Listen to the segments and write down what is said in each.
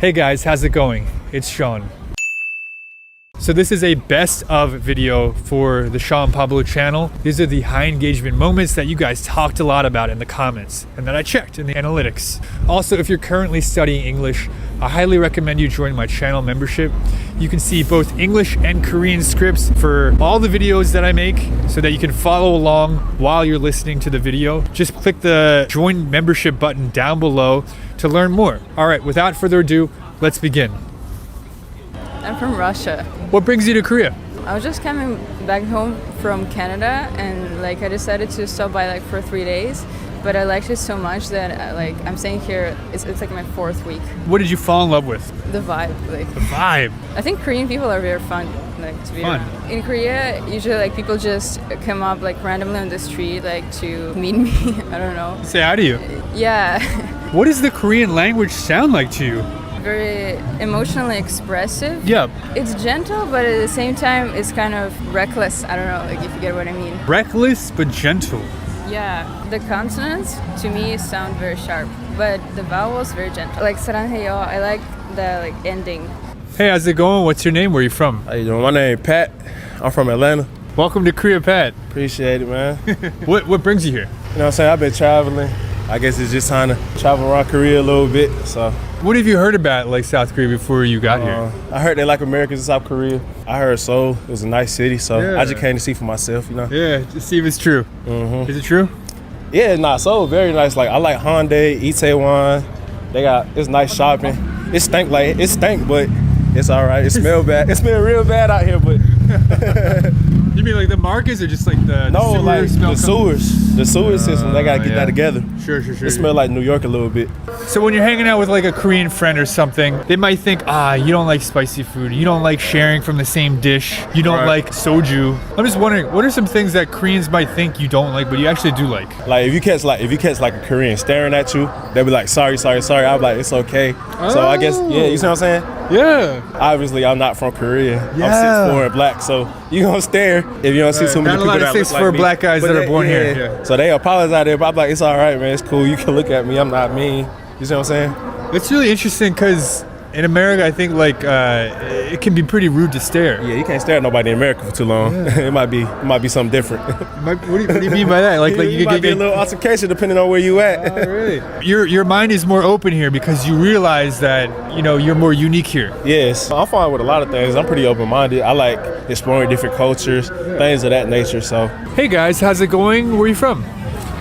Hey guys, how's it going? It's Sean. So this is a best of video for the Sean Pablo channel. These are the high engagement moments that you guys talked a lot about in the comments and that I checked in the analytics. Also, if you're currently studying English, I highly recommend you join my channel membership. You can see both English and Korean scripts for all the videos that I make so that you can follow along while you're listening to the video. Just click the join membership button down below to learn more. All right, without further ado, let's begin. I'm from Russia. What brings you to Korea? I was just coming back home from Canada and I decided to stop by for 3 days, but I liked it so much that I'm staying here. It's like my 4th week. What did you fall in love with? The vibe. The vibe. I think Korean people are very fun. To be Fun. around. In Korea, usually people just come up randomly on the street to meet me. I don't know. Say hi to you. Yeah. What does the Korean language sound like to you? Very emotionally expressive. Yeah. It's gentle, but at the same time, it's kind of reckless. I don't know, if you get what I mean. Reckless but gentle. Yeah, the consonants to me sound very sharp, but the vowels very gentle. Like 사랑해요, I like the ending. Hey, how's it going? What's your name? Where are you from? How you doing? My name is Pat. I'm from Atlanta. Welcome to Korea, Pat. Appreciate it, man. What brings you here? You know what I'm saying? I've been traveling. I guess it's just time to travel around Korea a little bit. So, What have you heard about South Korea before you got here? I heard they like Americans in South Korea. I heard Seoul. It was a nice city, so Yeah. I just came to see for myself, you know? Yeah, just see if it's true. Is it true? Yeah, Seoul very nice. I like Hyundai, Itaewon. It's nice shopping. It stink, but it's all right. It smell bad. It smell real bad out here, but You mean the markets or just the no, sewer smell the sewers, the sewer system. They gotta get yeah. that together. Sure. It smell like New York a little bit. So when you're hanging out with a Korean friend or something, they might think, you don't like spicy food, you don't like sharing from the same dish, you don't Right. like soju. I'm just wondering, what are some things that Koreans might think you don't like, but you actually do like? If you catch a Korean staring at you, they'll be like, sorry. I'm like, it's okay. So I guess, yeah, you see what I'm saying? Yeah. Obviously, I'm not from Korea. Yeah. I'm 6'4" and black, so you gonna stare if you don't see too many Not a people lot of that look 6'4" like me. black guys But that are born here. Yeah. So they apologize there, but I'm like, it's all right, man. It's cool. You can look at me. I'm not mean. You see what I'm saying? It's really interesting because in America, I think it can be pretty rude to stare. Yeah, you can't stare at nobody in America for too long. Yeah. it might be something different. What do you mean by that? You might be a little altercation depending on where you at. Oh, really? Your mind is more open here because you realize that you're more unique here. Yes, I'm fine with a lot of things. I'm pretty open-minded. I like exploring different cultures, things of that nature. So, Hey guys, how's it going? Where are you from?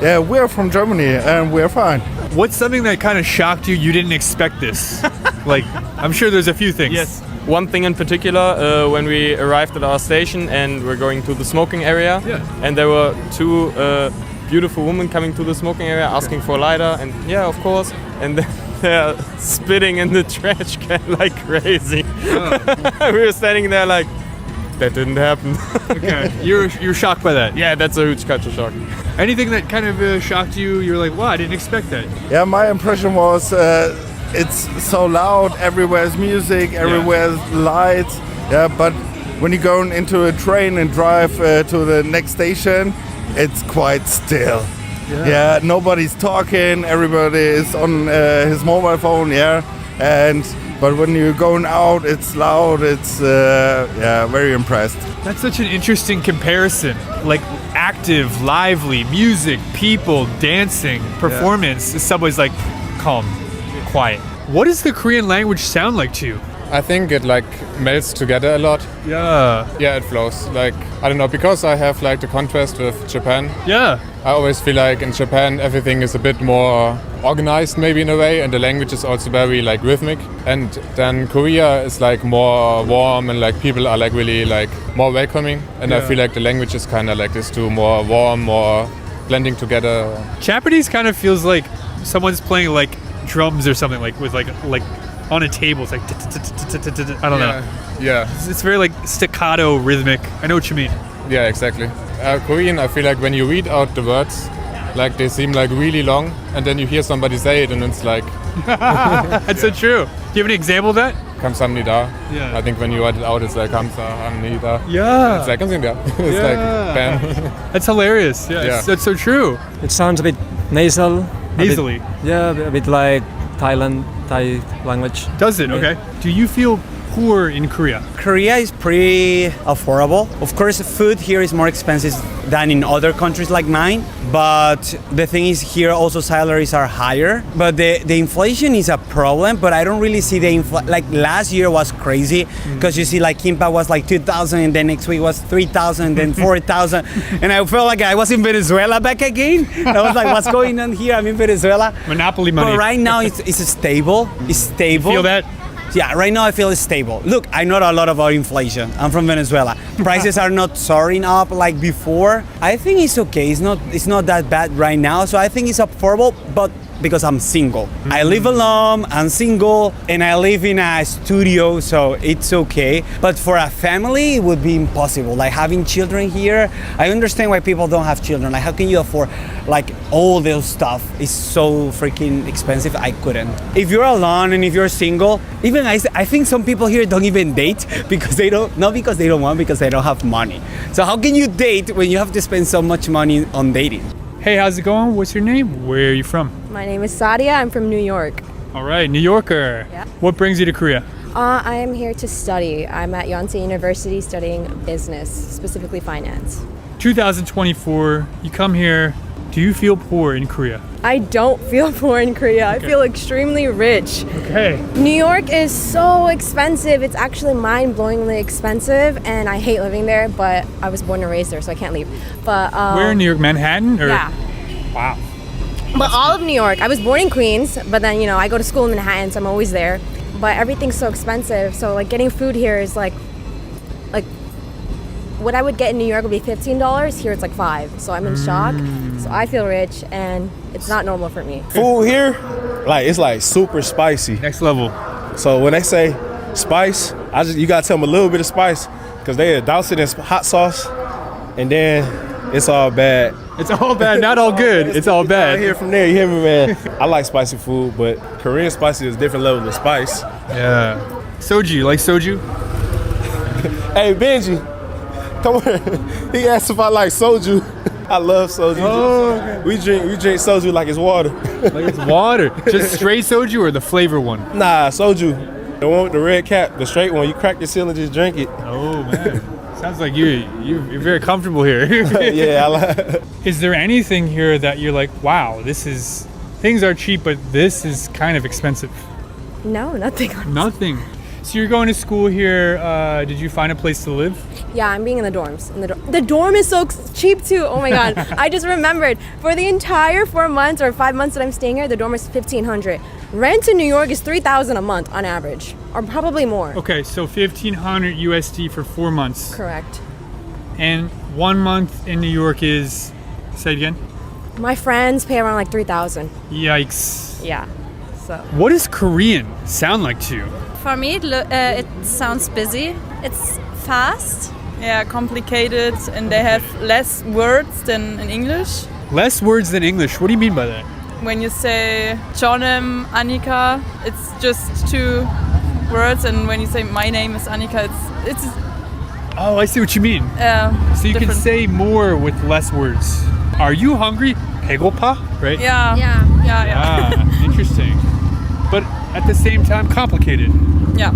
Yeah, we're from Germany and we're fine. What's something that kind of shocked you? You didn't expect this. I'm sure there's a few things. Yes, one thing in particular, when we arrived at our station and we're going to the smoking area, Yeah. and there were two beautiful women coming to the smoking area asking for a lighter, and yeah, of course, and then they're spitting in the trash can like crazy. We were standing there like, that didn't happen. Okay. You're shocked by that. Yeah, that's a huge culture shock. Anything that kind of shocked you? You're like, wow, I didn't expect that. Yeah, my impression was it's so loud, everywhere's music, everywhere's lights. Yeah, but when you're going into a train and drive to the next station, it's quite still. Yeah, nobody's talking, everybody is on his mobile phone, but when you're going out, it's loud, it's, very impressed. That's such an interesting comparison. Active, lively, music, people, dancing, performance. The subway's calm, quiet. What does the Korean language sound like to you? I think it melts together a lot. Yeah. Yeah, it flows. I don't know, because I have the contrast with Japan. Yeah. I always feel in Japan everything is a bit more organized maybe in a way, and the language is also very rhythmic. And then Korea is more warm, and people are really more welcoming. And I feel the language is kind of this too, more warm, more blending together. Japanese kind of feels like someone's playing drums or something with on a table. It's I don't know. Yeah. It's very staccato, rhythmic. I know what you mean. Yeah, exactly. Korean, I feel when you read out the words, they seem really long, and then you hear somebody say it, and it's That's so true. Do you have an example of that? 감사합니다. Yeah. I think when you write it out, it's 감사합니다. Yeah. It's 감사합니다. It's bam. That's hilarious. Yeah. That's so true. It sounds a bit nasal. Nasally. A bit like Thailand Thai language. Does it? Okay. Do you feel poor in Korea? Korea is pretty affordable. Of course, food here is more expensive than in other countries like mine. But the thing is, here also salaries are higher. But the inflation is a problem. But I don't really see the like last year was crazy because you see like kimbap was like 2,000 and then next week was 3,000 and then 4,000. And I felt like I was in Venezuela back again. I was like, what's going on here? I'm in Venezuela. Monopoly money. But right now it's stable. It's stable. Feel that? Yeah, right now I feel it's stable. Look, I know a lot about inflation. I'm from Venezuela. Prices are not soaring up like before. I think it's okay. It's not that bad right now. So I think it's affordable, but because I'm single. I live alone, I'm single, and I live in a studio, so it's okay. But for a family, it would be impossible. Like having children here, I understand why people don't have children. Like how can you afford like all those stuff? It's so freaking expensive. I couldn't. If you're alone and if you're single, even I think some people here don't even date because they don't, not because they don't want, because they don't have money. So how can you date when you have to spend so much money on dating? Hey, how's it going? What's your name? Where are you from? My name is Sadia. I'm from New York. All right, New Yorker. Yeah. What brings you to Korea? I am here to study. I'm at Yonsei University studying business, specifically finance. 2024, you come here. Do you feel poor in Korea? I don't feel poor in Korea. I feel extremely rich. Okay. New York is so expensive. It's actually mind-blowingly expensive, and I hate living there, but I was born and raised there, so I can't leave. But Where in New York? Manhattan? Or? Yeah. Wow. But all of New York. I was born in Queens, but then, I go to school in Manhattan, so I'm always there. But everything's so expensive, so like getting food here is like what I would get in New York would be $15. Here it's like $5. So I'm in shock. So I feel rich, and it's not normal for me. Food here, like it's like super spicy. Next level. So when they say spice, you gotta tell them a little bit of spice because they douse it in hot sauce, and then it's all bad. It's all bad, not all good. It's all bad. Here from there, you hear me, man? I like spicy food, but Korean spicy is a different level of spice. Yeah. Soju, you like soju? Hey Benji, come here. He asked if I like soju. I love soju. Oh, okay. We drink soju like it's water. Like it's water. Just straight soju or the flavor one? Nah, soju. The one with the red cap, the straight one. You crack the seal and just drink it. Oh man. Sounds like you're very comfortable here. Yeah, I like. Is there anything here that you're like, wow, things are cheap, but this is kind of expensive? No, nothing. Nothing. So you're going to school here. Did you find a place to live? Yeah, I'm being in the dorms. The dorm is so cheap too. Oh my god. I just remembered. For the entire 4 months or 5 months that I'm staying here, the dorm is $1,500. Rent in New York is $3,000 a month on average, or probably more. Okay, so $1,500 USD for 4 months. Correct. And 1 month in New York is, say it again? My friends pay around like $3,000. Yikes. Yeah. So. What does Korean sound like to you? For me, it sounds busy. It's fast. Yeah, complicated, and they have less words than in English. Less words than English. What do you mean by that? When you say Jonem, Annika, it's just 2 words, and when you say my name is Annika, it's. Oh, I see what you mean. So you can say more with less words. Are you hungry? 배고파? Right? Yeah. Ah, interesting. But at the same time, complicated. Yeah.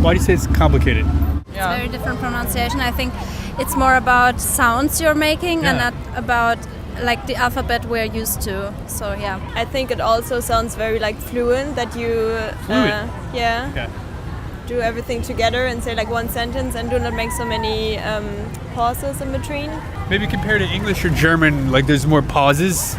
Why do you say it's complicated? It's very different pronunciation. I think it's more about sounds you're making and not about like the alphabet we're used to. So yeah. I think it also sounds very like fluent that you do everything together and say like one sentence and do not make so many pauses in between. Maybe compared to English or German, like there's more pauses.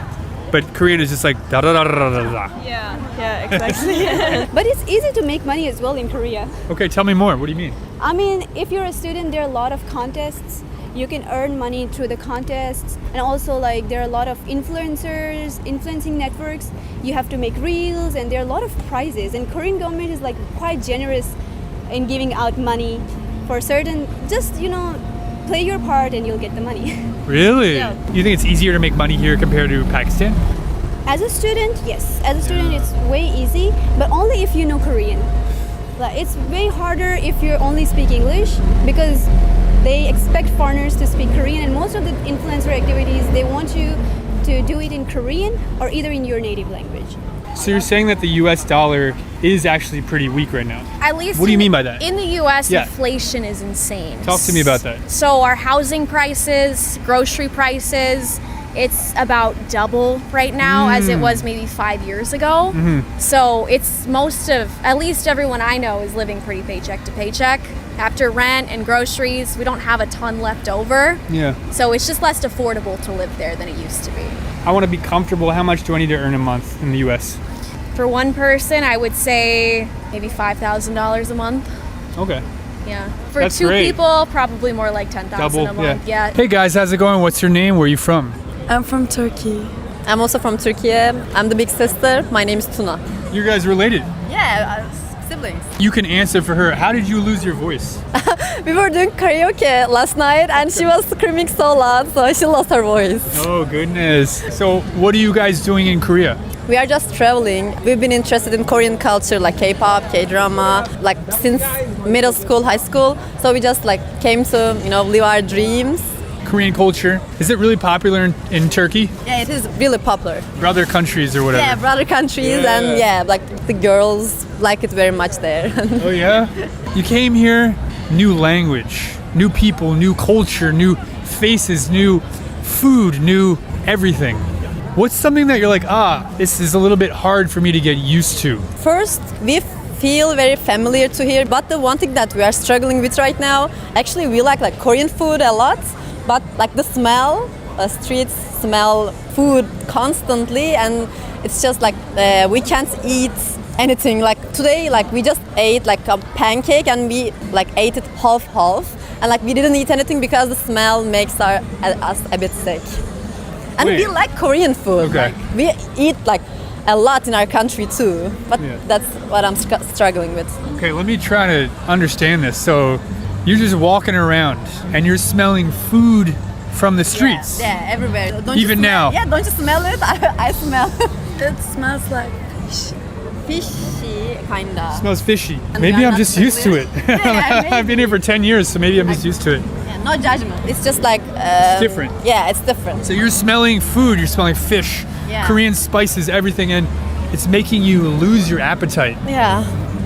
But Korean is just like da da da da da da. Yeah, exactly. But it's easy to make money as well in Korea. Okay, tell me more. What do you mean? I mean, if you're a student, there are a lot of contests. You can earn money through the contests, and also like there are a lot of influencing networks. You have to make reels, and there are a lot of prizes. And Korean government is like quite generous in giving out money for certain. Just play your part, and you'll get the money. Really? Yeah. You think it's easier to make money here compared to Pakistan? As a student, yes. As a student, it's way easy, but only if you know Korean. Like, it's way harder if you only speak English because they expect foreigners to speak Korean, and most of the influencer activities, they want you to do it in Korean or either in your native language. So you're saying that the US dollar is actually pretty weak right now. At least. What do you mean by that? In the US, Yeah. inflation is insane. Talk to me about that. So our housing prices, grocery prices, it's about double right now as it was maybe 5 years ago. So it's at least everyone I know is living pretty paycheck to paycheck. After rent and groceries, we don't have a ton left over. Yeah. So it's just less affordable to live there than it used to be. I want to be comfortable. How much do I need to earn a month in the US? For one person, I would say maybe $5,000 a month. Okay. Yeah. For That's two great. people, probably more like 10,000 Double. a month. Yeah. Hey guys, how's it going? What's your name? Where are you from? I'm from Turkey. I'm also from Turkey. I'm the big sister. My name is Tuna. You guys related? Yeah, siblings. You can answer for her. How did you lose your voice? We were doing karaoke last night and she was screaming so loud, so she lost her voice. Oh goodness. So what are you guys doing in Korea? We are just traveling. We've been interested in Korean culture, like K-pop, K-drama, like since middle school, high school. So we just like came to, live our dreams. Korean culture. Is it really popular in Turkey? Yeah, it is really popular. Or other countries or whatever? Yeah, brother countries Yeah. and like the girls like it very much there. Oh yeah? You came here, new language, new people, new culture, new faces, new food, new everything. What's something that you're like, this is a little bit hard for me to get used to? First, we feel very familiar to here, but the one thing that we are struggling with right now, actually we like Korean food a lot, but like the smell, streets smell food constantly, and it's just like we can't eat anything. Like today, like we just ate like a pancake and we like ate it half, and like we didn't eat anything because the smell makes us a bit sick. And Wait. we like Korean food. Okay. Like, we eat like a lot in our country too, but Yeah. that's what I'm struggling with. Okay, let me try to understand this. So you're just walking around and you're smelling food from the streets. Yeah, everywhere. Don't Even you smell, now? Yeah, don't you smell it? I smell. It smells like Fishy, kinda. Smells fishy. And Maybe we are I'm not just used to it. Yeah, I've been here for 10 years, so maybe I'm just used to it. Yeah, no judgment. It's just like It's different. Yeah, it's different. So you're smelling food, you're smelling fish, Yeah. Korean spices, everything, and it's making you lose your appetite. Yeah.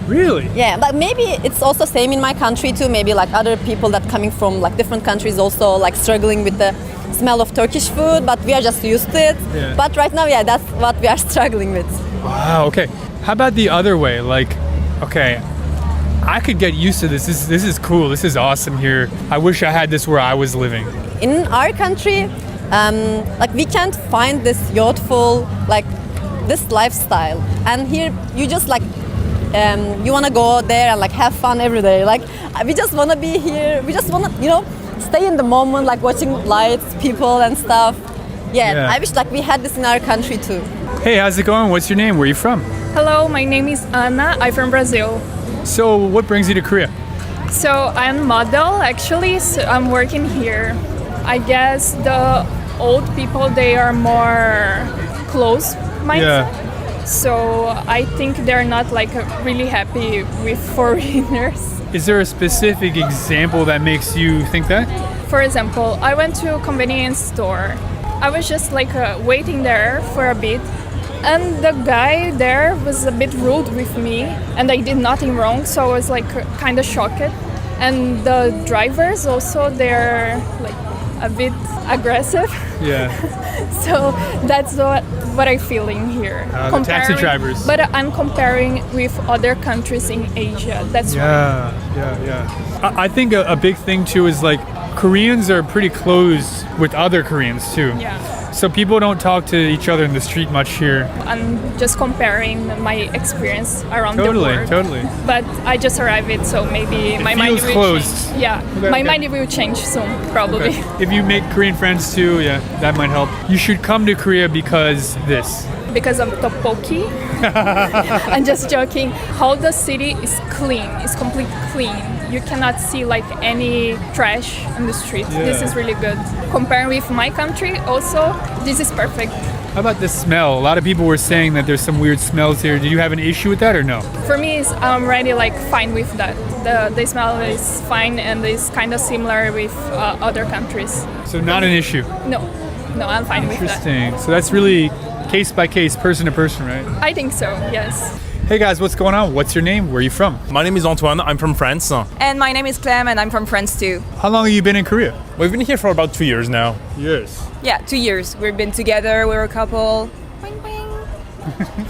Really? Yeah, but maybe it's also same in my country too. Maybe like other people that coming from like different countries also like struggling with the smell of Turkish food, but we are just used to it. Yeah. But right now, yeah, that's what we are struggling with. Wow, okay. How about the other way? Like, okay, I could get used to this. This is cool. This is awesome here. I wish I had this where I was living. In our country, like we can't find this youthful like this lifestyle, and here you just like you want to go there and like have fun every day. Like we just want to be here. We just want to stay in the moment, like watching lights, people and stuff. Yeah, I wish like we had this in our country too. Hey, how's it going? What's your name? Where are you from? Hello, my name is Anna. I'm from Brazil. So, what brings you to Korea? So I'm a model actually. So I'm working here. I guess the old people, they are more close-minded. Yeah. So I think they're not like really happy with foreigners. Is there a specific example that makes you think that? For example, I went to a convenience store. I was just like waiting there for a bit, and the guy there was a bit rude with me, and I did nothing wrong, so I was like kind of shocked. And the drivers also, they're like a bit aggressive. Yeah. So that's what I'm feeling here. The taxi drivers. But I'm comparing with other countries in Asia. That's why. Yeah. I think a big thing too is like Koreans are pretty close with other Koreans too. Yeah. So people don't talk to each other in the street much here. I'm just comparing my experience around the world. Totally. But I just arrived, so maybe my mind feels will closed. change. Yeah, Okay, my okay. mind will change soon, probably. Okay. If you make Korean friends too, yeah, that might help. You should come to Korea because this. Because of tteokbokki. I'm just joking. How the city is clean, it's completely clean. You cannot see like any trash in the street. Yeah. This is really good. Comparing with my country, also, this is perfect. How about the smell? A lot of people were saying that there's some weird smells here. Did you have an issue with that or no? For me, I'm already like fine with that. The smell is fine and is kind of similar with other countries. So not an issue. No, I'm fine with that. Interesting. So that's really case by case, person to person, right? I think so, yes. Hey guys, what's going on? What's your name? Where are you from? My name is Antoine. I'm from France. And my name is Clem and I'm from France too. How long have you been in Korea? We've been here for about 2 years now. Years. Yeah, 2 years. We've been together, we're a couple.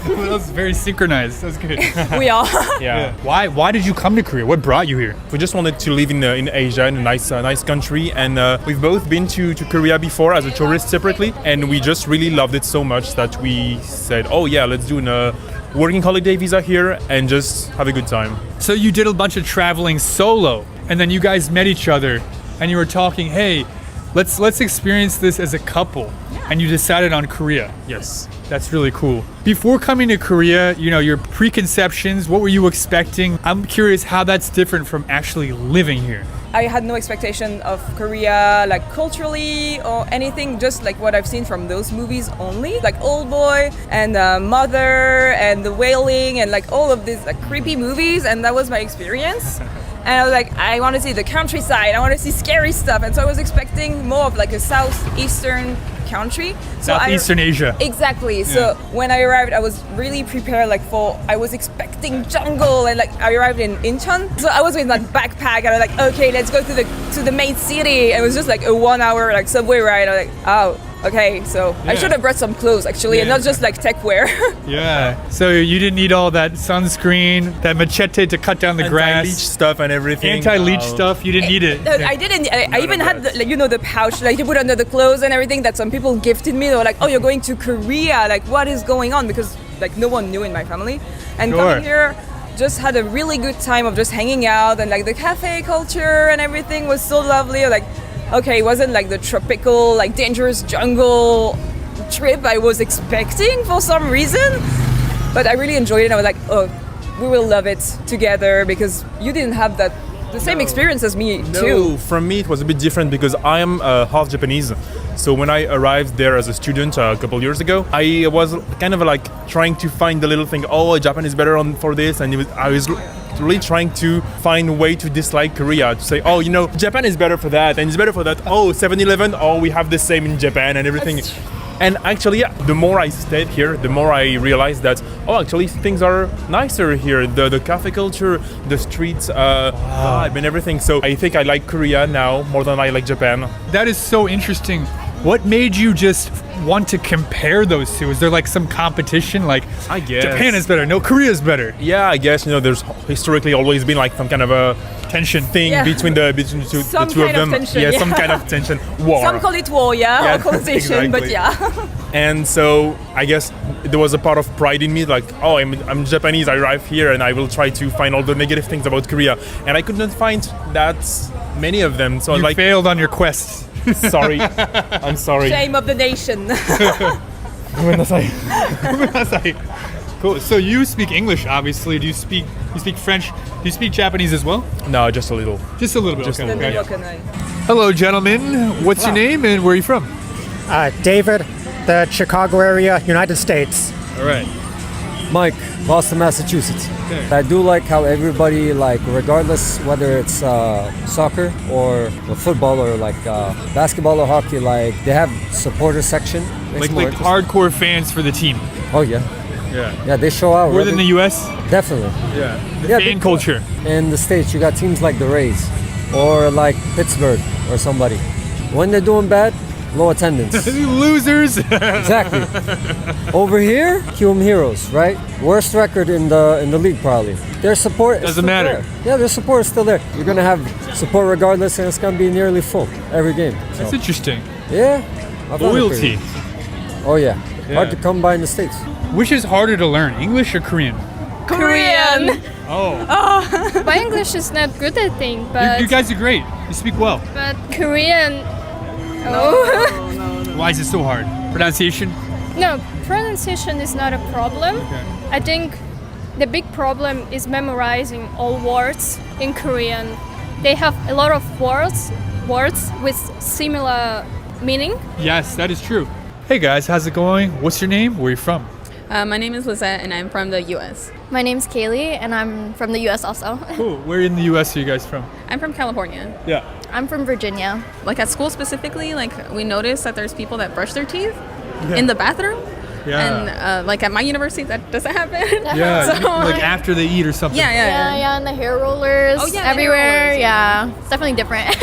That was very synchronized. That's good. We are. Yeah. Why did you come to Korea? What brought you here? We just wanted to live in Asia, in a nice country, and we've both been to Korea before as a tourist separately, and we just really loved it so much that we said, oh yeah, let's do a working holiday visa here and just have a good time. So you did a bunch of traveling solo, and then you guys met each other, and you were talking, hey, let's experience this as a couple, and you decided on Korea. Yes. That's really cool. Before coming to Korea, your preconceptions, what were you expecting? I'm curious how that's different from actually living here. I had no expectation of Korea, like culturally or anything, just like what I've seen from those movies only, like Old Boy and Mother and The Wailing and like all of these like creepy movies, and that was my experience. And I was like, I want to see the countryside, I want to see scary stuff, and so I was expecting more of like a southeastern country. Southeastern Asia. Exactly. Yeah. So when I arrived, I was really prepared. I was expecting jungle, and like I arrived in Incheon, so I was with my backpack, and I was like, okay, let's go to the main city. And it was just like a 1 hour like subway ride. I was like, oh, okay. So I should have brought some clothes actually, and not just like tech wear. Yeah. So you didn't need all that sunscreen, that machete to cut down the grass, Anti-leech stuff and everything. Anti-leech stuff. You didn't need it. I didn't. I even had the pouch like you put under the clothes and everything that some people gifted me. They were like, "Oh, you're going to Korea? Like, what is going on?" Because like no one knew in my family, and coming here, just had a really good time of just hanging out, and like the cafe culture and everything was so lovely. Like, okay, it wasn't like the tropical, like dangerous jungle trip I was expecting for some reason, but I really enjoyed it. I was like, oh, we will love it together, because you didn't have the same experience as me too. No, from me it was a bit different because I am half Japanese. So when I arrived there as a student a couple years ago, I was kind of like trying to find the little thing. Oh, Japan is better for this, and I was really trying to find a way to dislike Korea, to say, oh, Japan is better for that, and it's better for that. Oh, 7-Eleven, oh, we have the same in Japan and everything. And actually, the more I stayed here, the more I realized that, oh, actually things are nicer here. The cafe culture, the streets, vibe and everything. So I think I like Korea now more than I like Japan. That is so interesting. What made you just want to compare those two? Is there like some competition? Like, I guess Japan is better, no, Korea is better. Yeah, I guess there's historically always been like some kind of a tension thing between the two of them. Tension, some kind of tension. War. Some call it war, or conversation, but yeah. And so I guess there was a part of pride in me, like, oh, I'm Japanese, I arrived here and I will try to find all the negative things about Korea. And I could not find that many of them. So you failed on your quest. Sorry. I'm sorry. Shame of the nation. Cool. So you speak English, obviously. Do you speak French? Do you speak Japanese as well? No, just a little. Just a little bit. Just okay. a little. Okay. Hello, gentlemen. What's your name and where are you from? David, the Chicago area, United States. All right. Mike, Boston, Massachusetts. Okay. I do like how everybody, like, regardless whether it's soccer or football or like basketball or hockey, like they have supporter section. Like hardcore fans for the team. Oh yeah. Yeah, they show out. More than the U.S. Definitely. Yeah. The fan culture. In the States, you got teams like the Rays or like Pittsburgh or somebody. When they're doing bad, low attendance. Losers. Exactly. Over here, Hume Heroes, right? Worst record in the league probably. Their support doesn't matter. There. Yeah, their support is still there. You're gonna have support regardless, and it's gonna be nearly full every game. So. That's interesting. Yeah. Loyalty. Oh yeah. Hard to come by in the States. Which is harder to learn, English or Korean? Korean. Oh. My English is not good, I think, but you guys are great. You speak well. But Korean. No. Why is it so hard? Pronunciation? No, pronunciation is not a problem. Okay. I think the big problem is memorizing all words in Korean. They have a lot of words with similar meaning. Yes, that is true. Hey guys, how's it going? What's your name? Where are you from? My name is Lizette and I'm from the US. My name's Kaylee and I'm from the US also. Cool. Where in the US are you guys from? I'm from California. Yeah. I'm from Virginia. Like at school specifically, like we noticed that there's people that brush their teeth in the bathroom. And like at my university, that doesn't happen. Yeah, So, like after they eat or something. Yeah, and the hair rollers everywhere. It's definitely different.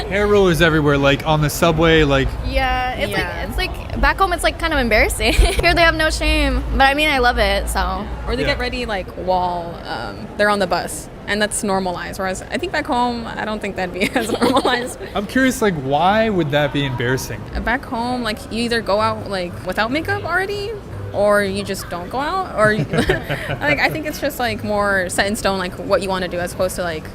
Hair rollers everywhere, like on the subway, like. Yeah, it's like back home. It's like kind of embarrassing. Here they have no shame, but I mean I love it. So. Or they get ready like while they're on the bus, and that's normalized. Whereas I think back home, I don't think that'd be as normalized. I'm curious, like, why would that be embarrassing? Back home, like you either go out like without makeup already, or you just don't go out, or like I think it's just like more set in stone, like what you want to do, as opposed to like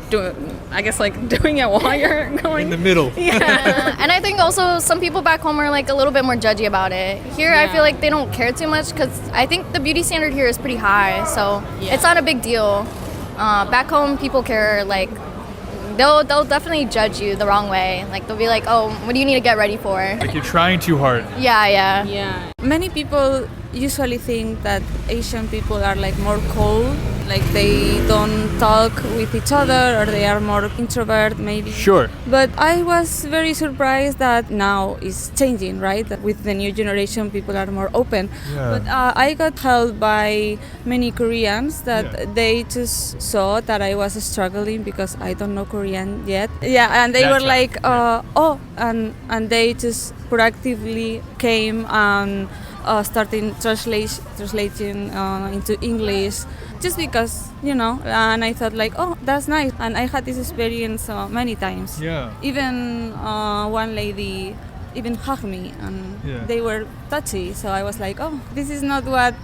doing it while you're going in the middle. Yeah, and I think also some people back home are like a little bit more judgy about it. Here, I feel like they don't care too much because I think the beauty standard here is pretty high, so it's not a big deal. Back home, people care. Like they'll definitely judge you the wrong way. Like they'll be like, "Oh, what do you need to get ready for?" Like you're trying too hard. Yeah. Many people usually think that Asian people are like more cold, like they don't talk with each other, or they are more introvert maybe. Sure. But I was very surprised that now it's changing, right? That with the new generation, people are more open. Yeah. But I got helped by many Koreans that they just saw that I was struggling because I don't know Korean yet. Yeah, and they were like, and they just proactively came and starting translating into English, just because, and I thought like, oh, that's nice. And I had this experience many times. Yeah. Even one lady even hugged me, and they were touchy. So I was like, oh, this is not what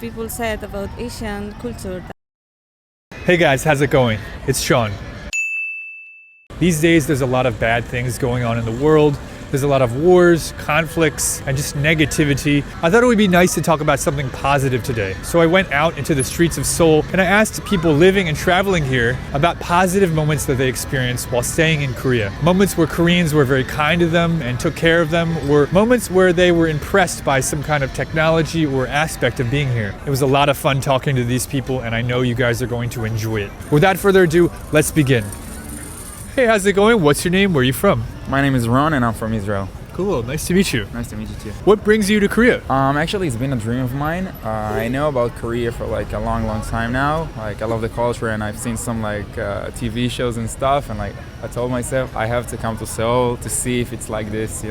people said about Asian culture. Hey guys, how's it going? It's Sean. These days, there's a lot of bad things going on in the world. There's a lot of wars, conflicts, and just negativity. I thought it would be nice to talk about something positive today. So I went out into the streets of Seoul and I asked people living and traveling here about positive moments that they experienced while staying in Korea. Moments where Koreans were very kind to them and took care of them, or moments where they were impressed by some kind of technology or aspect of being here. It was a lot of fun talking to these people, and I know you guys are going to enjoy it. Without further ado, let's begin. Hey, how's it going? What's your name? Where are you from? My name is Ron and I'm from Israel. Cool, nice to meet you. Nice to meet you too. What brings you to Korea? Actually, it's been a dream of mine. I know about Korea for like a long time now. Like I love the culture, and I've seen some like TV shows and stuff, and like I told myself I have to come to Seoul to see if it's like this,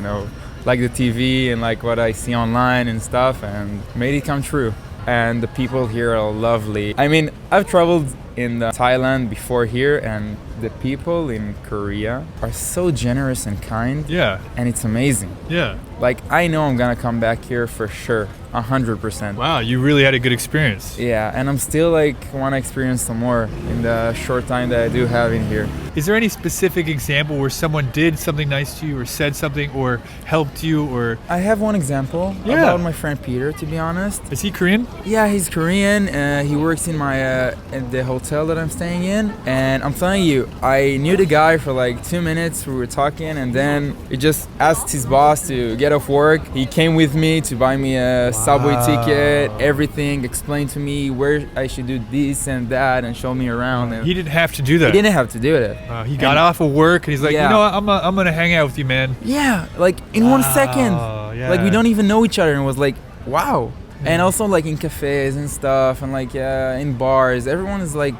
like the TV and like what I see online and stuff, and made it come true. And the people here are lovely. I mean, I've traveled in Thailand before here, and the people in Korea are so generous and kind. Yeah. And it's amazing. Yeah. Like, I know I'm gonna come back here for sure, 100%. Wow, you really had a good experience. Yeah, and I'm still like wanna experience some more in the short time that I do have in here. Is there any specific example where someone did something nice to you, or said something, or helped you, or? I have one example about my friend Peter, to be honest. Is he Korean? Yeah, he's Korean. He works in in the hotel that I'm staying in, and I'm telling you, I knew the guy for like 2 minutes. We were talking, and then he just asked his boss to get off work. He came with me to buy me a subway ticket, everything, explained to me where I should do this and that, and show me around. And he didn't have to do that. He didn't have to do it. He got off of work and he's like, you know what, I'm gonna hang out with you, man. Yeah, like in 1 second. Yeah. Like we don't even know each other, and it was like, wow. And also like in cafes and stuff, and like in bars, everyone is like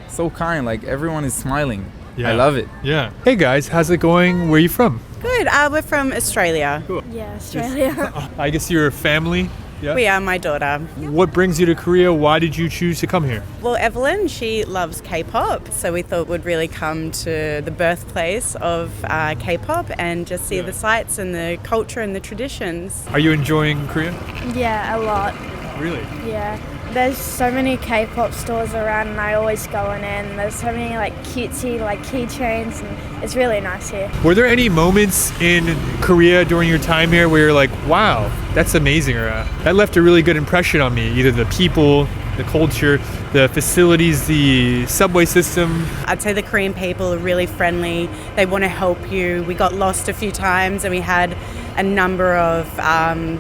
so kind. Like everyone is smiling. Yeah. I love it. Yeah. Hey guys, how's it going? Where are you from? Good. We're from Australia. Cool. Yeah, Australia. I guess you're a family. Yeah. We are. My daughter. What brings you to Korea? Why did you choose to come here? Well, Evelyn, she loves K-pop, so we thought we'd really come to the birthplace of K-pop and just see the sights and the culture and the traditions. Are you enjoying Korea? Yeah, a lot. Really? Yeah. There's so many K-pop stores around, and I always go in, and there's so many like cutesy like keychains, and it's really nice here. Were there any moments in Korea during your time here where you're like, wow, that's amazing, or that left a really good impression on me? Either the people, the culture, the facilities, the subway system. I'd say the Korean people are really friendly. They want to help you. We got lost a few times, and we had a number of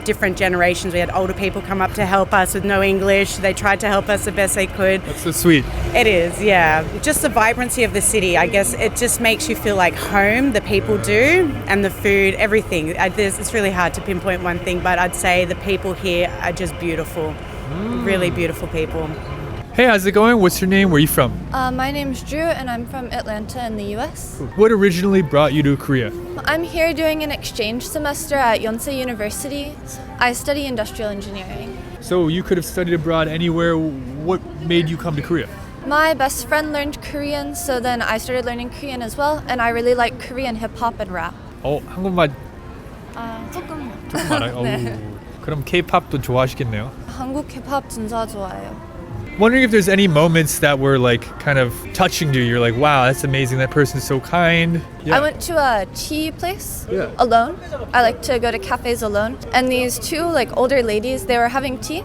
different generations. We had older people come up to help us with no English. They tried to help us the best they could. That's so sweet. It is, yeah. Just the vibrancy of the city, I guess it just makes you feel like home, the people do, and the food, everything. It's really hard to pinpoint one thing, but I'd say the people here are just beautiful. Really beautiful people. Hey, how's it going? What's your name? Where are you from? My name's Drew and I'm from Atlanta in the US. What originally brought you to Korea? I'm here doing an exchange semester at Yonsei University. I study industrial engineering. So you could have studied abroad anywhere. What made you come to Korea? My best friend learned Korean, so then I started learning Korean as well, and I really like Korean hip-hop and rap. 한국말 조금 알아요? 네. 그럼 K-pop도 좋아하시겠네요. 한국 힙합 진짜 좋아해요. Wondering if there's any moments that were like kind of touching you. You're like, wow, that's amazing. That person's so kind. Yeah. I went to a tea place alone. I like to go to cafes alone. And these two like older ladies, they were having tea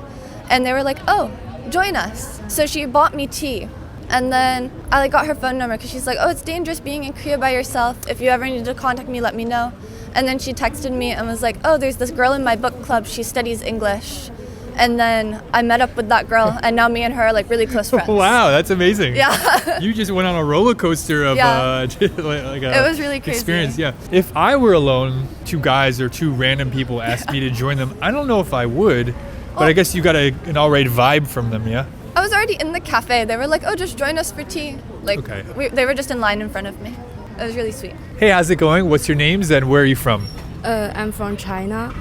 and they were like, oh, join us. So she bought me tea. And then I like got her phone number because she's like, oh, it's dangerous being in Korea by yourself. If you ever need to contact me, let me know. And then she texted me and was like, oh, there's this girl in my book club. She studies English. And then I met up with that girl, and now me and her are like really close friends. Wow, that's amazing. Yeah. You just went on a roller coaster of It was really crazy. Experience. Yeah. If I were alone, two guys or two random people asked me to join them, I don't know if I would, but I guess you got an alright vibe from them, yeah? I was already in the cafe. They were like, oh, just join us for tea. Like, they were just in line in front of me. It was really sweet. Hey, how's it going? What's your names and where are you from? I'm from China.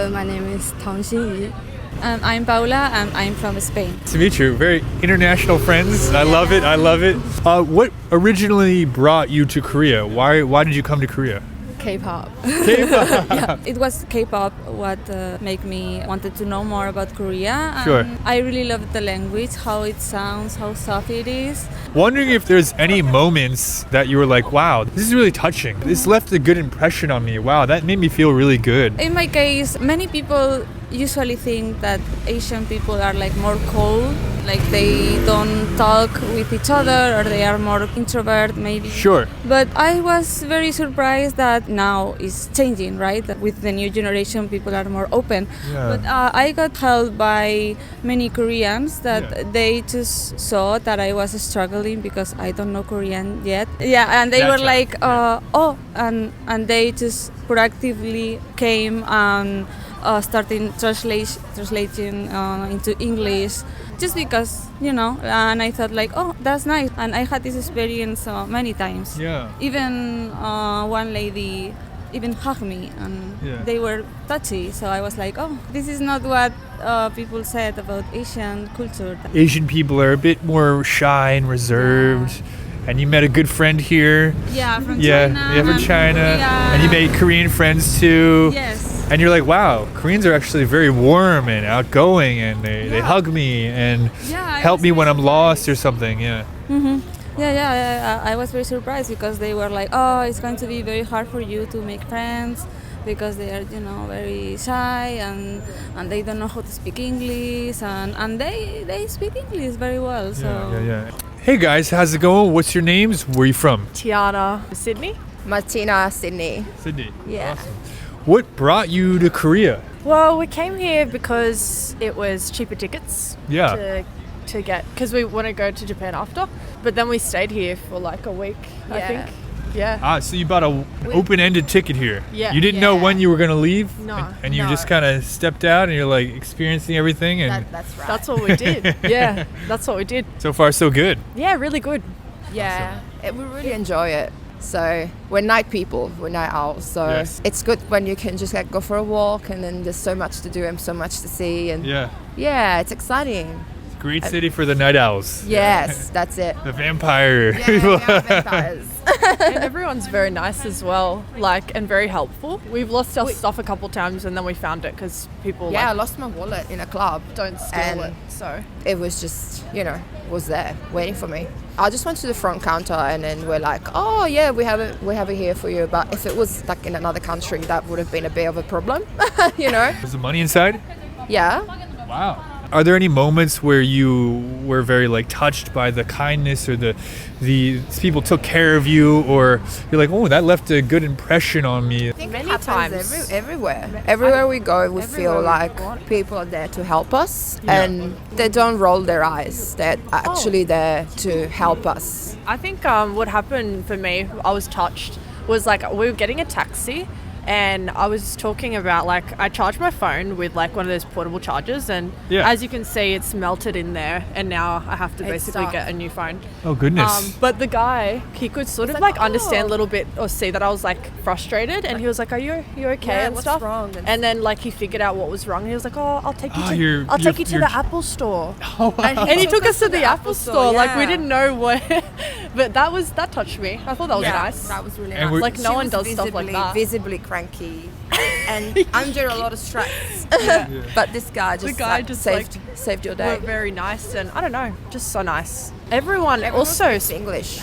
My name is Tang Xinyi. I'm Paula and I'm from Spain. Nice to meet you. Very international friends. I love it. I love it. What originally brought you to Korea? Why did you come to Korea? K-pop. K-pop. Yeah, it was K-pop what made me wanted to know more about Korea. Sure. I really loved the language, how it sounds, how soft it is. Wondering if there's any moments that you were like, wow, this is really touching. This left a good impression on me. Wow, that made me feel really good. In my case, many people usually think that Asian people are like more cold, like they don't talk with each other or they are more introvert maybe. Sure. But I was very surprised that now it's changing, right? That with the new generation, people are more open. Yeah. But I got helped by many Koreans that they just saw that I was struggling because I don't know Korean yet. Yeah, and they were like, and they just proactively came and starting translating into English just because, you know, and I thought like, oh, that's nice. And I had this experience many times. Yeah. Even one lady even hugged me and they were touchy. So I was like, oh, this is not what people said about Asian culture. Asian people are a bit more shy and reserved. Yeah. And you met a good friend here. Yeah, from China. Yeah, from China. And you made Korean friends too. Yes. And you're like, wow, Koreans are actually very warm and outgoing, and they hug me and help me when I'm lost or something. Yeah. Mm-hmm. Yeah. I was very surprised because they were like, oh, it's going to be very hard for you to make friends because they are, you know, very shy and they don't know how to speak English and they speak English very well. So. Yeah. Hey guys, how's it going? What's your names? Where are you from? Tiana, Sydney. Martina, Sydney. Sydney. Yeah. Awesome. What brought you to Korea? Well, we came here because it was cheaper tickets. Yeah. To get, because we want to go to Japan after. But then we stayed here for like a week, I think. Yeah. So you bought an open-ended ticket here. Yeah. You didn't know when you were going to leave? No. And you just kind of stepped out and you're like experiencing everything? And that's right. That's what we did. Yeah, that's what we did. So far, so good. Yeah, really good. Yeah, we really enjoy it. So we're night people, we're night owls. So it's good when you can just like go for a walk and then there's so much to do and so much to see. And yeah, it's exciting. Great city for the night owls. Yes, that's it. The vampire. Yeah, vampires. And everyone's very nice as well, like, and very helpful. We've lost our stuff a couple times and then we found it because people I lost my wallet in a club. Don't steal it. So it was just, you know, was there waiting for me. I just went to the front counter and then we're like, oh yeah, we have it here for you. But if it was like in another country, that would have been a bit of a problem, you know. Was the money inside? Yeah. Wow. Are there any moments where you were very like touched by the kindness or the people took care of you, or you're like, oh, that left a good impression on me? I think many times everywhere we go, we feel like people are there to help us, and they don't roll their eyes. They're actually there to help us. I think what happened for me, I was touched, was like we were getting a taxi. And I was talking about like I charged my phone with like one of those portable chargers, and as you can see, it's melted in there, and now I have to basically get a new phone. Oh goodness! But the guy, he could sort of like understand a little bit or see that I was like frustrated, and he was like, "Are you okay and stuff?" Wrong? And then like he figured out what was wrong. He was like, "Oh, I'll take you to the Apple store," Oh, wow. and he took us to the Apple store. Like we didn't know where, but that touched me. I thought that was nice. That was really And nice. Like no one does stuff like that. Visibly cranky and under a lot of stress. But this guy just saved your day. Were very nice, and I don't know, just so nice. Everyone also speaks English.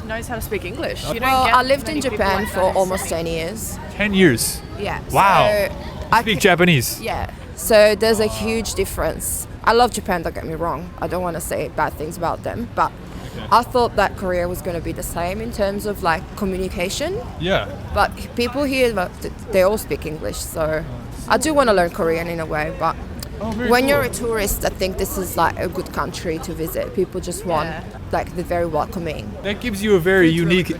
knows how to speak English. You don't Well, get I lived many in people Japan like for that. almost 10 years. 10 years. Yeah. Wow. So I Speak Japanese. Yeah. So there's a huge difference. I love Japan, don't get me wrong. I don't want to say bad things about them, but I thought that Korea was going to be the same in terms of like communication. Yeah. But people here, they all speak English. So I do want to learn Korean in a way, but when you're a tourist, I think this is like a good country to visit. People just want like they're very welcoming. That gives you a very unique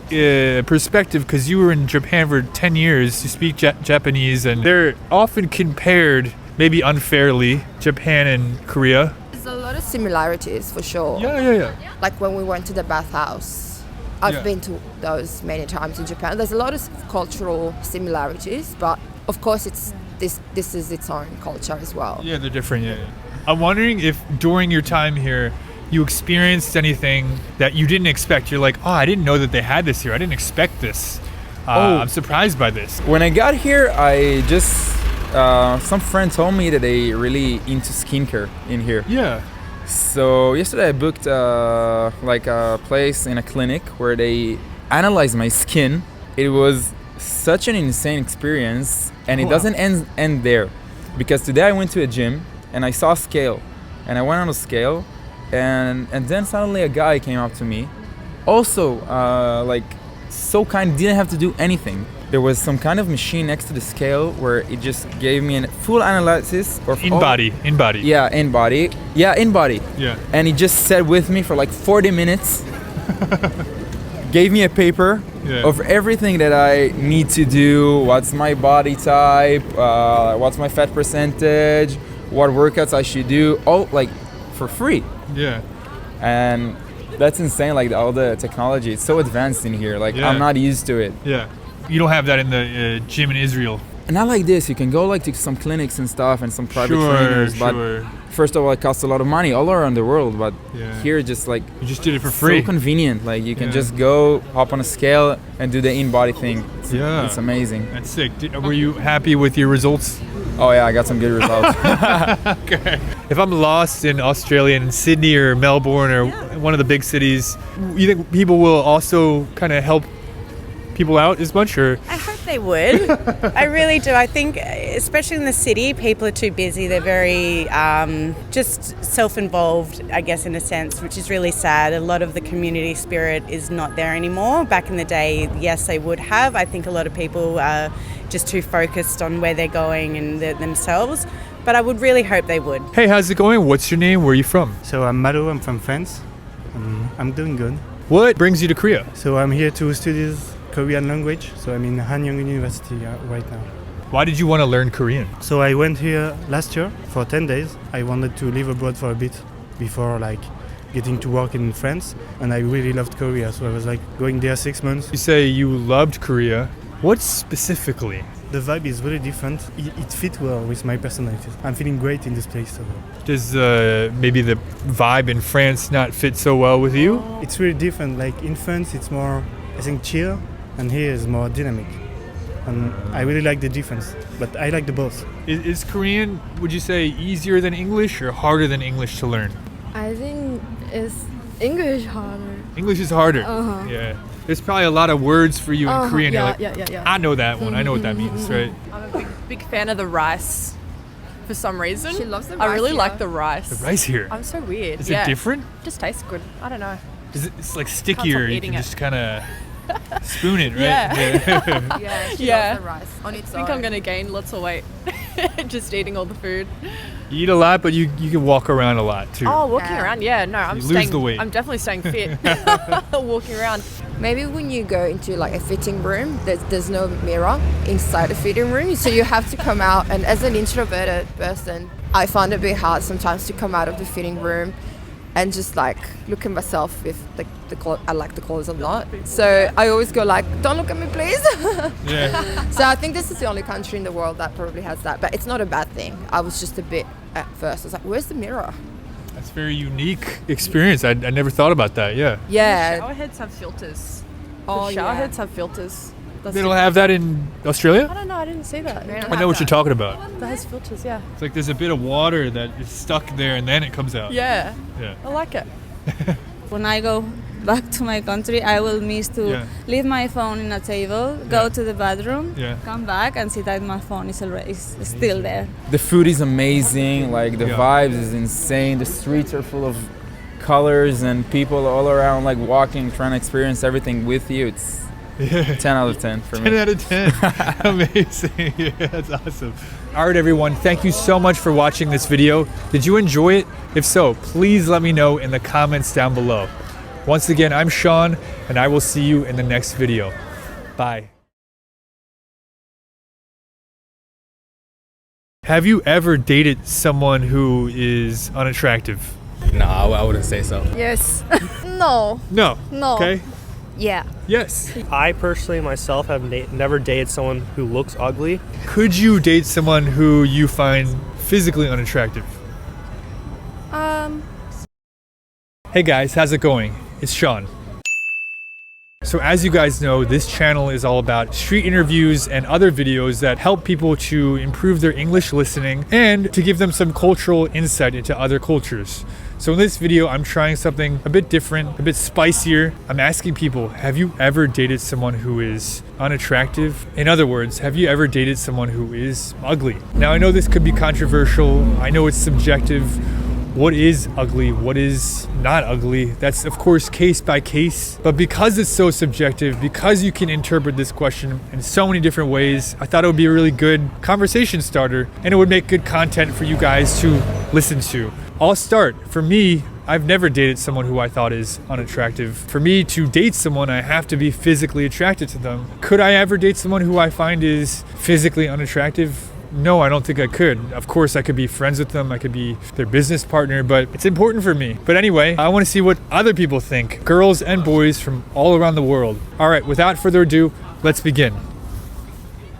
perspective, because you were in Japan for 10 years. You speak Japanese, and they're often compared, maybe unfairly, Japan and Korea. There's a lot of similarities for sure. Yeah. Like when we went to the bathhouse, I've been to those many times in Japan. There's a lot of cultural similarities, but of course it's this is its own culture as well. Yeah, they're different. Yeah. I'm wondering if during your time here, you experienced anything that you didn't expect. You're like, oh, I didn't know that they had this here. I didn't expect this. I'm surprised by this. When I got here, I just some friend told me that they really into skincare in here. Yeah. So yesterday I booked like a place in a clinic where they analyzed my skin. It was such an insane experience, and it doesn't end there, because today I went to a gym and I saw a scale, and I went on a scale, and then suddenly a guy came up to me, also like so kind, didn't have to do anything. There was some kind of machine next to the scale where it just gave me a full analysis of in body. Yeah, in body. Yeah. And he just sat with me for like 40 minutes. Gave me a paper of everything that I need to do. What's my body type? What's my fat percentage? What workouts I should do? All like for free. Yeah. And that's insane. Like all the technology, it's so advanced in here. Like I'm not used to it. Yeah. You don't have that in the gym in Israel. Not like this. You can go like to some clinics and stuff and some private trainers, but first of all, it costs a lot of money all around the world. But here, just like you just did it for free. So convenient. Like you can just go hop on a scale and do the in-body thing. It's amazing. That's sick. Were you happy with your results? Oh yeah, I got some good results. Okay. If I'm lost in Australia, in Sydney or Melbourne or one of the big cities, you think people will also kind of help people out as much, or? I hope they would. I really do. I think, especially in the city, people are too busy. They're very just self-involved, I guess, in a sense, which is really sad. A lot of the community spirit is not there anymore. Back in the day, yes, they would have. I think a lot of people are just too focused on where they're going and themselves. But I would really hope they would. Hey, how's it going? What's your name? Where are you from? So I'm Malo. I'm from France. I'm doing good. What brings you to Korea? So I'm here to study Korean language. So I'm in Hanyang University right now. Why did you want to learn Korean? So I went here last year for 10 days. I wanted to live abroad for a bit before like getting to work in France, and I really loved Korea. So I was like going there 6 months. You say you loved Korea. What specifically? The vibe is really different. It fit well with my personality. I'm feeling great in this place. So. Does maybe the vibe in France not fit so well with you? It's really different. Like in France, it's more, I think, chill, and here is more dynamic. And I really like the difference, but I like the both. Is Korean, would you say, easier than English or harder than English to learn? I think it's English harder. English is harder? Uh-huh. Yeah. There's probably a lot of words for you in Korean. Yeah, like, yeah. I know that one. I know what that means, right? I'm a big fan of the rice. for some reason. She loves the I really rice, like yeah. the rice. The rice here. I'm so weird. Is it different? Just tastes good. I don't know. It's like stickier. You eating can it. just kind of spoon it, right? Yeah. Yeah, she Yeah. loves the rice on its I think own. I'm gonna gain lots of weight just eating all the food. You eat a lot, but you can walk around a lot too. Oh, walking around, yeah. No, I'm You staying. lose the weight. I'm definitely staying fit. Walking around. Maybe when you go into like a fitting room, there's no mirror inside the fitting room, so you have to come out. And as an introverted person, I find it a bit hard sometimes to come out of the fitting room and just like look at myself if like I like the clothes or not. So I always go like, don't look at me, please. Yeah. So I think this is the only country in the world that probably has that, but it's not a bad thing. I was just a bit at first. I was like, where's the mirror? That's a very unique experience. I never thought about that. Yeah. Yeah. Shower heads have filters. Oh, The shower yeah. heads have filters. That's They don't different. have that in Australia? I don't know. I didn't see that. I know what you're talking about. That has filters. Yeah. It's like there's a bit of water that is stuck there and then it comes out. Yeah. Yeah. I like it. When I go back to my country, I will miss to Yeah. leave my phone in a table, go to the bathroom, Yeah. come back and see that my phone is already is still there. The food is amazing. Like the Yeah. vibes is insane. The streets are full of colors and people all around, like walking, trying to experience everything with you. It's 10 out of 10 for 10 me. out of 10. Amazing. Yeah, that's awesome. All right, everyone. Thank you so much for watching this video. Did you enjoy it? If so, please let me know in the comments down below. Once again, I'm Sean, and I will see you in the next video. Bye. Have you ever dated someone who is unattractive? No, I wouldn't say so. Yes. No. No. No. Okay. Yeah. Yes. I personally myself have never dated someone who looks ugly. Could you date someone who you find physically unattractive? Hey guys, how's it going? It's Sean. So as you guys know, this channel is all about street interviews and other videos that help people to improve their English listening and to give them some cultural insight into other cultures. So in this video, I'm trying something a bit different, a bit spicier. I'm asking people, have you ever dated someone who is unattractive? In other words, have you ever dated someone who is ugly? Now I know this could be controversial. I know it's subjective. What is ugly? What is not ugly? That's of course case by case. But because it's so subjective, because you can interpret this question in so many different ways, I thought it would be a really good conversation starter and it would make good content for you guys to listen to. I'll start. For me, I've never dated someone who I thought is unattractive. For me to date someone, I have to be physically attracted to them. Could I ever date someone who I find is physically unattractive? No, I don't think I could. Of course, I could be friends with them. I could be their business partner, but it's important for me. But anyway, I want to see what other people think. Girls and boys from all around the world. All right, without further ado, let's begin.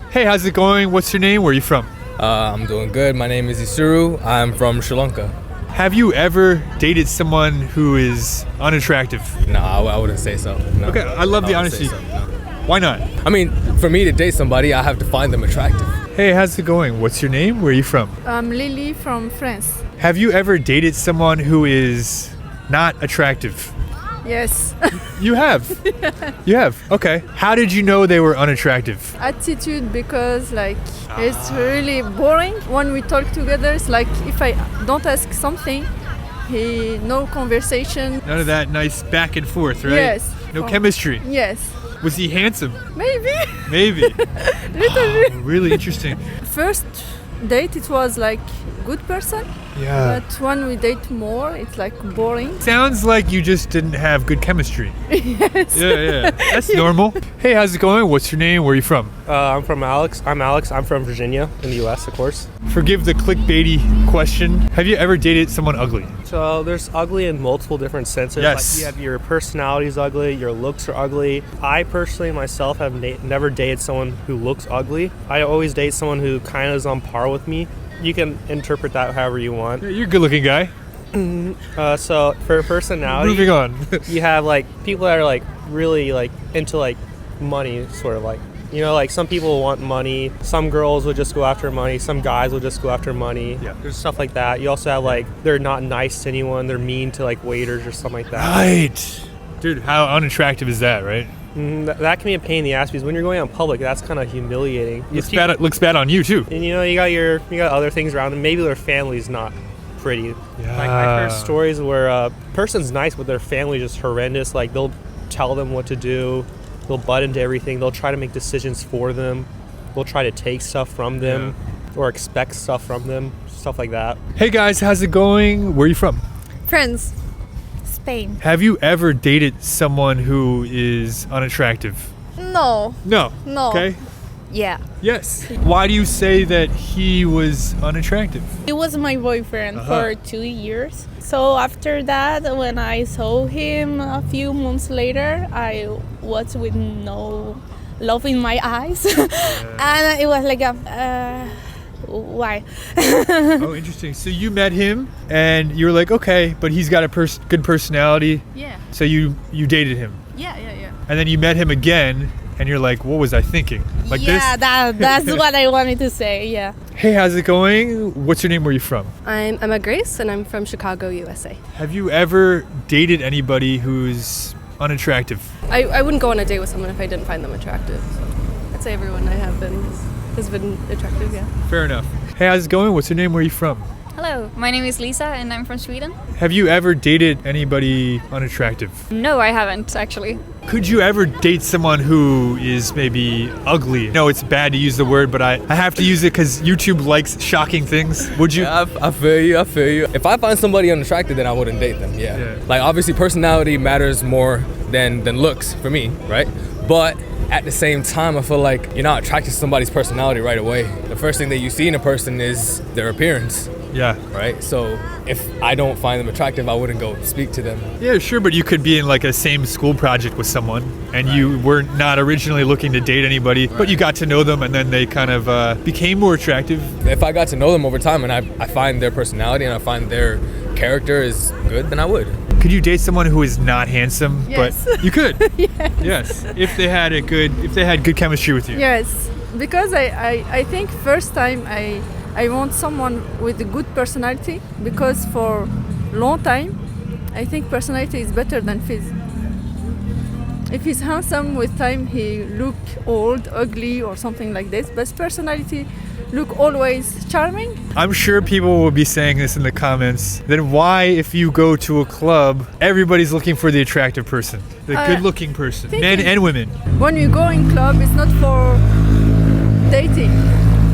Hey, how's it going? What's your name? Where are you from? I'm doing good. My name is Isuru. I'm from Sri Lanka. Have you ever dated someone who is unattractive? No, I wouldn't say so. No. Okay, I love the wouldn't honesty. say so, no. Why not? I mean, for me to date somebody, I have to find them attractive. Hey, how's it going? What's your name? Where are you from? I'm Lily from France. Have you ever dated someone who is not attractive? Yes. You have? You have? Okay. How did you know they were unattractive? Attitude, because like it's really boring when we talk together. It's like if I don't ask something, no conversation. None of that nice back and forth, right? Yes. No chemistry. Yes. Was he handsome? Maybe. Maybe. Little bit. Really interesting. First date, it was like good person. Yeah. But when we date more, it's like boring. Sounds like you just didn't have good chemistry. Yes. Yeah. That's normal. Hey, how's it going? What's your name? Where are you from? I'm from Alex. I'm Alex. I'm from Virginia in the US, of course. Forgive the clickbaity question. Have you ever dated someone ugly? So there's ugly in multiple different senses. Yes. Like you have your personality is ugly, your looks are ugly. I personally myself have never dated someone who looks ugly. I always date someone who kind of is on par with me. You can interpret that however you want. You're a good looking guy. So for personality, Moving on. you have like people that are like really like into like money, sort of like, you know, like some people want money, some girls would just go after money, some guys will just go after money. Yeah. There's stuff like that. You also have like they're not nice to anyone, they're mean to like waiters or something like that. Right. Dude, how unattractive is that, right? That can be a pain in the ass because when you're going out in public, that's kind of humiliating. Looks bad on you too. And you know, you got other things around them. Maybe their family's not pretty. Yeah. Like I've heard stories where a person's nice, but their family just horrendous. Like they'll tell them what to do, they'll butt into everything, they'll try to make decisions for them, they'll try to take stuff from them or expect stuff from them, stuff like that. Hey guys, how's it going? Where are you from? France. Spain. Have you ever dated someone who is unattractive? No. No. No. Okay. Yeah. Yes. Why do you say that he was unattractive? He was my boyfriend for 2 years. So after that, when I saw him a few months later, I was with no love in my eyes. And it was like, why? Oh, interesting. So you met him and you were like, okay, but he's got a good personality. Yeah. So you dated him. Yeah. And then you met him again and you're like, what was I thinking? Like this? That's what I wanted to say, yeah. Hey, how's it going? What's your name? Where are you from? I'm Emma Grace, and I'm from Chicago, USA. Have you ever dated anybody who's unattractive? I wouldn't go on a date with someone if I didn't find them attractive. So I'd say everyone I have been has been attractive, yeah. Fair enough. Hey, how's it going? What's your name? Where are you from? Hello, my name is Lisa and I'm from Sweden. Have you ever dated anybody unattractive? No, I haven't actually. Could you ever date someone who is maybe ugly? No, it's bad to use the word, but I have to use it because YouTube likes shocking things. Would you? Yeah, I feel you. If I find somebody unattractive, then I wouldn't date them, yeah. Like obviously personality matters more than looks for me, right? But at the same time, I feel like you're not attracted to somebody's personality right away. The first thing that you see in a person is their appearance. Yeah. Right? So if I don't find them attractive, I wouldn't go speak to them. Yeah, sure, but you could be in like a same school project with someone and you were not originally looking to date anybody, but you got to know them and then they kind of became more attractive. If I got to know them over time and I find their personality and I find their character is good, then I would. Could you date someone who is not handsome? Yes. But you could. Yes. If they had good chemistry with you. Yes, because I think first time I want someone with a good personality, because for long time I think personality is better than phys. If he's handsome, with time he look old, ugly or something like this, but personality look always charming. I'm sure people will be saying this in the comments. Then why, if you go to a club, everybody's looking for the attractive person, the good-looking person, men and women? When we go in club, it's not for dating.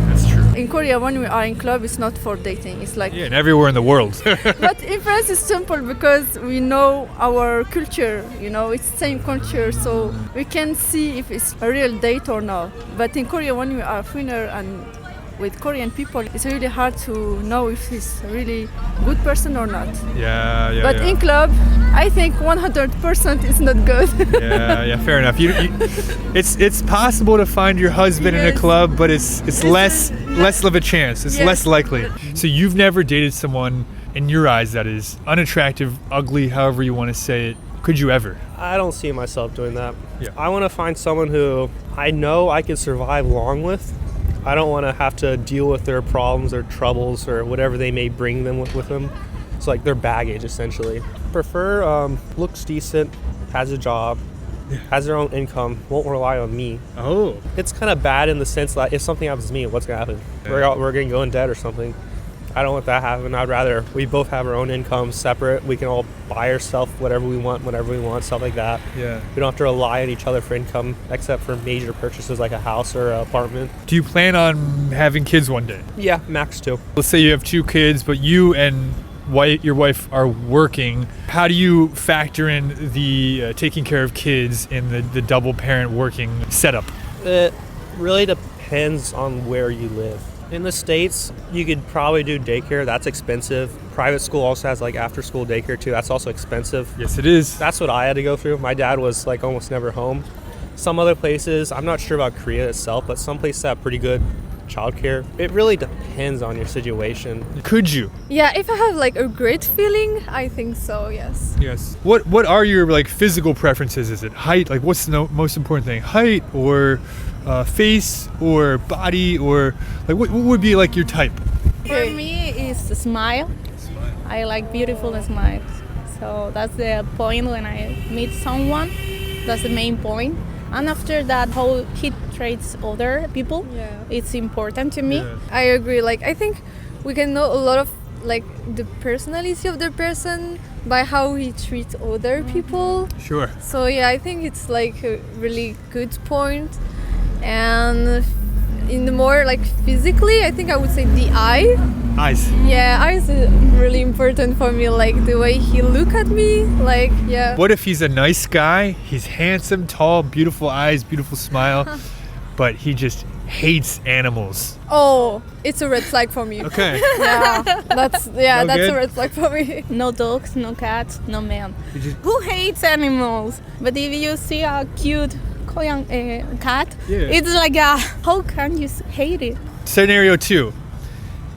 That's true. In Korea, when we are in club, it's not for dating. It's like and everywhere in the world. But in France, it's simple because we know our culture. You know, it's the same culture, so we can see if it's a real date or not. But in Korea, when we are foreigner and with Korean people, it's really hard to know if he's a really good person or not. Yeah. But in club, I think 100% is not good. Yeah, fair enough. It's possible to find your husband in a club, but it's less of a chance. It's less likely. So you've never dated someone, in your eyes, that is unattractive, ugly, however you want to say it. Could you ever? I don't see myself doing that. Yeah. I want to find someone who I know I can survive long with. I don't want to have to deal with their problems or troubles or whatever they may bring them with them. It's like their baggage, essentially. Prefer looks decent, has a job, has their own income, won't rely on me. Oh. It's kind of bad in the sense that if something happens to me, what's going to happen? We're going to go in debt or something. I don't want that to happen. I'd rather we both have our own income separate. We can all buy ourselves whatever we want, whenever we want, stuff like that. Yeah. We don't have to rely on each other for income, except for major purchases like a house or an apartment. Do you plan on having kids one day? Yeah, max 2. Let's say you have 2 kids, but you and your wife are working. How do you factor in the taking care of kids in the double parent working setup? It really depends on where you live. In the States, you could probably do daycare. That's expensive. Private school also has like after school daycare too. That's also expensive. Yes, it is. That's what I had to go through. My dad was like almost never home. Some other places, I'm not sure about Korea itself, but some places have pretty good childcare. It really depends on your situation. Could you? Yeah, if I have like a great feeling, I think so, yes. Yes. What are your like physical preferences? Is it height? Like what's the most important thing? Height or face or body, or like what would be like your type? For me, it's a smile. I like beautiful smiles. So that's the point when I meet someone. That's the main point. And after that, how he treats other people, it's important to me. I agree. Like, I think we can know a lot of like the personality of the person by how he treats other people. Sure. So yeah, I think it's like a really good point. And in the more like physically, I think I would say the eye. Eyes. Yeah, eyes is really important for me. Like the way he look at me. Like yeah. What if he's a nice guy? He's handsome, tall, beautiful eyes, beautiful smile, but he just hates animals. Oh, it's a red flag for me. Okay. That's No that's good? a red flag for me. No dogs, no cats, no man. Who hates animals? But if you see a cute Korean cat, it's like, how can you hate it? Scenario 2.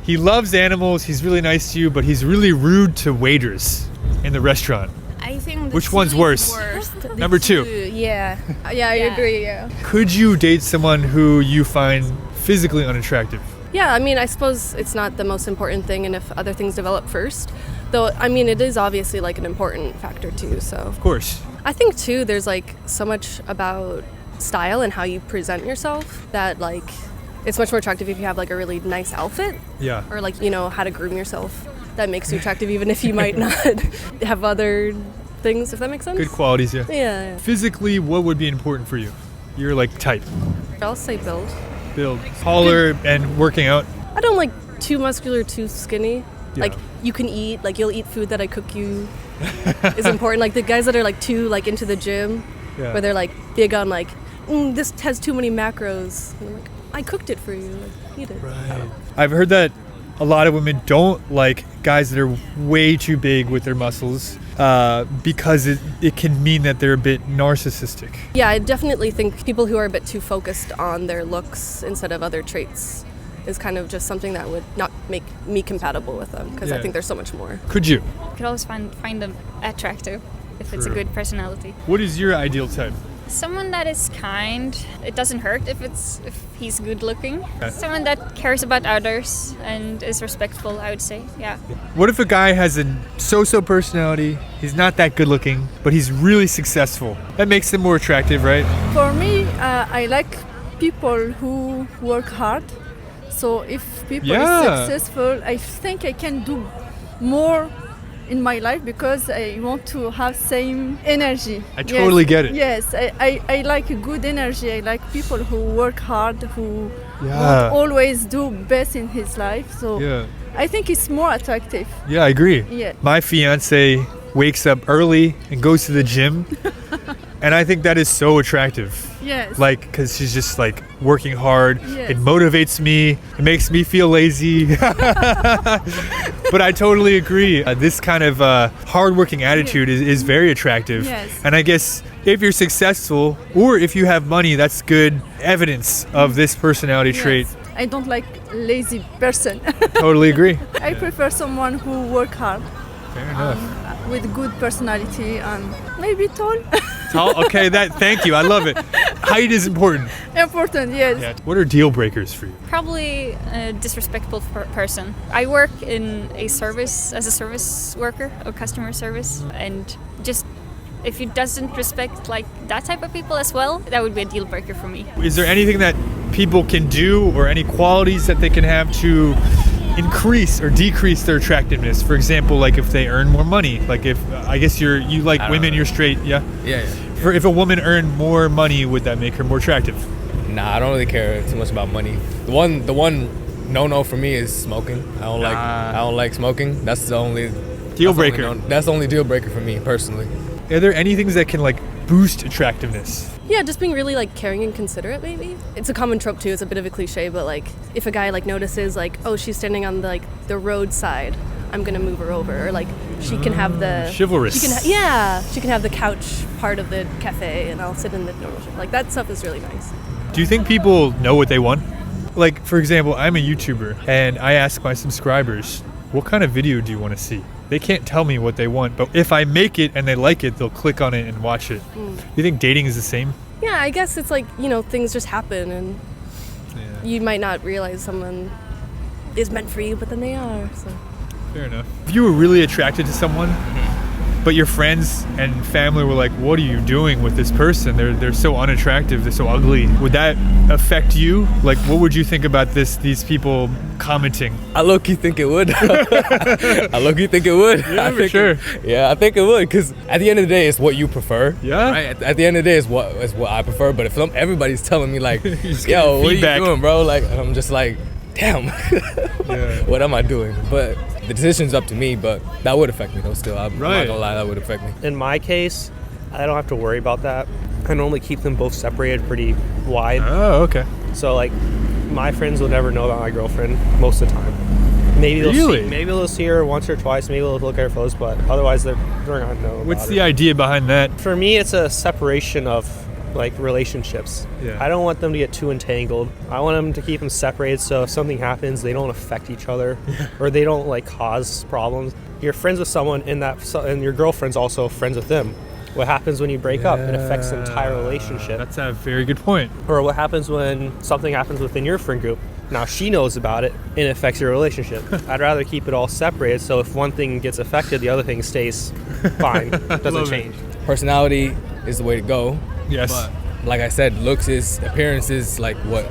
He loves animals, he's really nice to you, but he's really rude to waiters in the restaurant. I think Which one's worse? Number 2. Yeah. Yeah, I agree. Yeah. Could you date someone who you find physically unattractive? Yeah, I mean, I suppose it's not the most important thing, and if other things develop first, though, I mean, it is obviously like an important factor too. So Of course. I think too, there's like so much about style and how you present yourself that like it's much more attractive if you have like a really nice outfit. Yeah. Or like, you know, how to groom yourself. That makes you attractive even if you might not have other things, if that makes sense. Good qualities, yeah. Yeah. Physically, what would be important for you? You're like type. I'll say build. Build. Taller and working out. I don't like too muscular, too skinny. Yeah. Like you can eat, like you'll eat food that I cook you is important. Like the guys that are like too like into the gym, where they're like big on like, this has too many macros. And I'm like, I cooked it for you, like eat it. Right. I've heard that a lot of women don't like guys that are way too big with their muscles because it can mean that they're a bit narcissistic. Yeah, I definitely think people who are a bit too focused on their looks instead of other traits is kind of just something that would not make me compatible with them because I think there's so much more. Could you? You could always find them attractive if it's a True. good personality. What is your ideal type? Someone that is kind. It doesn't hurt if he's good looking. Okay. Someone that cares about others and is respectful, I would say. Yeah. What if a guy has a so-so personality, he's not that good looking, but he's really successful? That makes him more attractive, right? For me, I like people who work hard. So if people are successful, I think I can do more in my life because I want to have same energy. I totally get it. Yes, I like a good energy. I like people who work hard, who Yeah. want always do best in his life. So I think it's more attractive. Yeah, I agree. Yeah. My fiance wakes up early and goes to the gym, and I think that is so attractive. Yes. Like, because she's just like working hard. Yes. It motivates me. It makes me feel lazy. But I totally agree. This kind of hardworking attitude is very attractive. Yes. And I guess if you're successful or if you have money, that's good evidence of this personality trait. I don't like lazy person. Totally agree. I prefer someone who work hard. Fair enough. With good personality and maybe tall. Tall? Okay, thank you. I love it. Height is important. Important, yes. Yeah. What are deal breakers for you? Probably a disrespectful person. I work in a service as a service worker or customer service, and just if he doesn't respect like that type of people as well, that would be a deal breaker for me. Is there anything that people can do or any qualities that they can have to increase or decrease their attractiveness? For example, like if they earn more money, like if I guess you like women, you're straight, yeah? Yeah. If a woman earned more money, would that make her more attractive? Nah, I don't really care too much about money. The one no for me is smoking. I don't like smoking. That's the only deal breaker. That's the only deal breaker for me personally. Are there any things that can like boost attractiveness? Yeah, just being really like caring and considerate maybe. It's a common trope too, it's a bit of a cliche, but like if a guy like notices like, oh, she's standing on the roadside, I'm gonna move her over, or like she can have the chivalrous. She can have the couch part of the cafe and I'll sit in the normal chair. Like that stuff is really nice. Do you think people know what they want? Like, for example, I'm a YouTuber and I ask my subscribers, what kind of video do you want to see? They can't tell me what they want, but if I make it and they like it, they'll click on it and watch it. Do you think dating is the same? Yeah, I guess it's like, you know, things just happen and you might not realize someone is meant for you, but then they are. So. Fair enough. If you were really attracted to someone, but your friends and family were like, what are you doing with this person? They're so unattractive, they're so ugly. Would that affect you? Like, what would you think about these people commenting? I low-key think it would. I low-key think it would. Yeah, for sure. I think it would, because at the end of the day, it's what you prefer. Yeah. Right? At the end of the day, it's what I prefer. But if everybody's telling me like, yo, what feedback. are you doing, bro? Like, I'm just like, damn, what am I doing? But the decision's up to me, but that would affect me though still. I'm not gonna lie, that would affect me. In my case, I don't have to worry about that. I normally keep them both separated pretty wide. Oh, okay. So like, my friends will never know about my girlfriend most of the time. Maybe they'll see her once or twice, maybe they'll look at her photos, but otherwise they're not gonna know. What's the idea behind that? For me, it's a separation of like relationships. Yeah. I don't want them to get too entangled. I want them to keep them separated so if something happens, they don't affect each other or they don't like cause problems. You're friends with someone and your girlfriend's also friends with them. What happens when you break up? It affects the entire relationship. That's a very good point. Or what happens when something happens within your friend group? Now she knows about it and it affects your relationship. I'd rather keep it all separated so if one thing gets affected, the other thing stays fine. Doesn't change. Personality is the way to go. Yes. But like I said, appearance is like what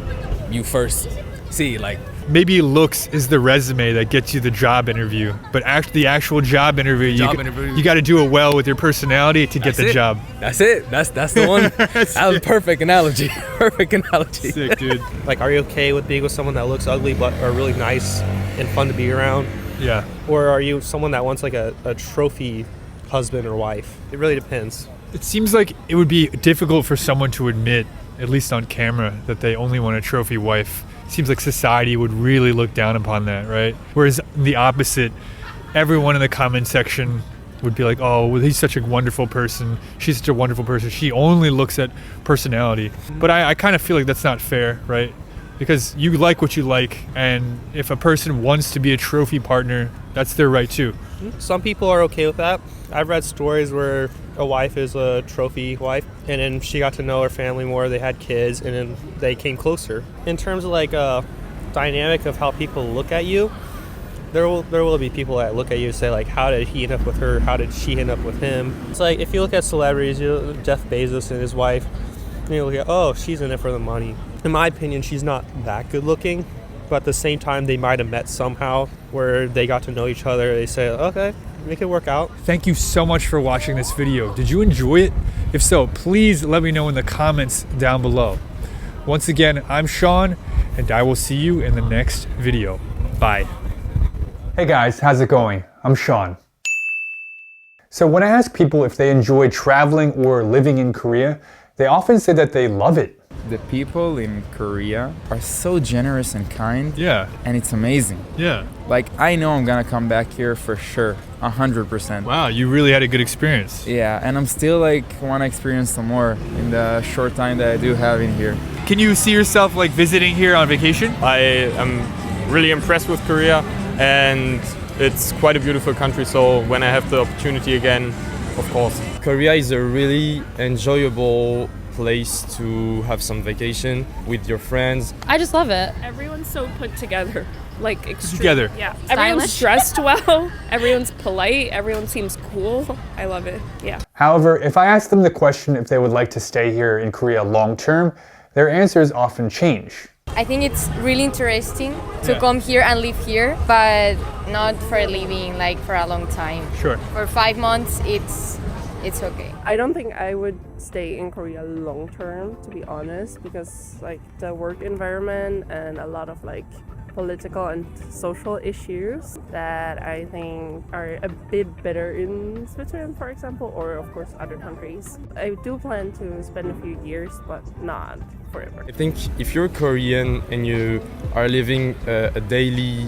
you first see. Like maybe looks is the resume that gets you the job interview, but the actual job interview, you got to do it well with your personality to get the job. That's it. That's the one. That was a perfect analogy. Perfect analogy. Sick, dude. Like, are you okay with being with someone that looks ugly but are really nice and fun to be around? Yeah. Or are you someone that wants like a trophy husband or wife? It really depends. It seems like it would be difficult for someone to admit, at least on camera, that they only want a trophy wife. It seems like society would really look down upon that, right? Whereas the opposite, everyone in the comment section would be like, oh, well, he's such a wonderful person. She's such a wonderful person. She only looks at personality. But I kind of feel like that's not fair, right? Because you like what you like, and if a person wants to be a trophy partner, that's their right too. Some people are okay with that. I've read stories where a wife is a trophy wife, and then she got to know her family more, they had kids, and then they came closer. In terms of like a dynamic of how people look at you, there will be people that look at you and say like, how did he end up with her? How did she end up with him? It's like, if you look at celebrities, Jeff Bezos and his wife, you look at, oh, she's in it for the money. In my opinion, she's not that good looking, but at the same time, they might have met somehow where they got to know each other. They say, okay, make it work out. Thank you so much for watching this video. Did you enjoy it? If so, please let me know in the comments down below. Once again, I'm Sean, and I will see you in the next video. Bye. Hey guys, how's it going? I'm Sean. So when I ask people if they enjoy traveling or living in Korea, they often say that they love it. The people in Korea are so generous and kind. Yeah. And it's amazing. Yeah. Like, I know I'm gonna come back here for sure, 100%. Wow, you really had a good experience. Yeah, and I'm still like wanna experience some more in the short time that I do have in here. Can you see yourself like visiting here on vacation? I am really impressed with Korea, and it's quite a beautiful country, so when I have the opportunity again, of course. Korea is a really enjoyable place to have some vacation with your friends. I just love it. Everyone's so put together, like extreme. Together. Yeah. Stylish. Everyone's dressed well. Everyone's polite. Everyone seems cool. I love it. Yeah. However, if I ask them the question if they would like to stay here in Korea long term, their answers often change. I think it's really interesting to come here and live here, but not for living like for a long time. Sure. For 5 months, it's okay. I don't think I would stay in Korea long term, to be honest, because like the work environment and a lot of like political and social issues that I think are a bit better in Switzerland, for example, or of course other countries. I do plan to spend a few years, but not forever. I think if you're Korean and you are living a daily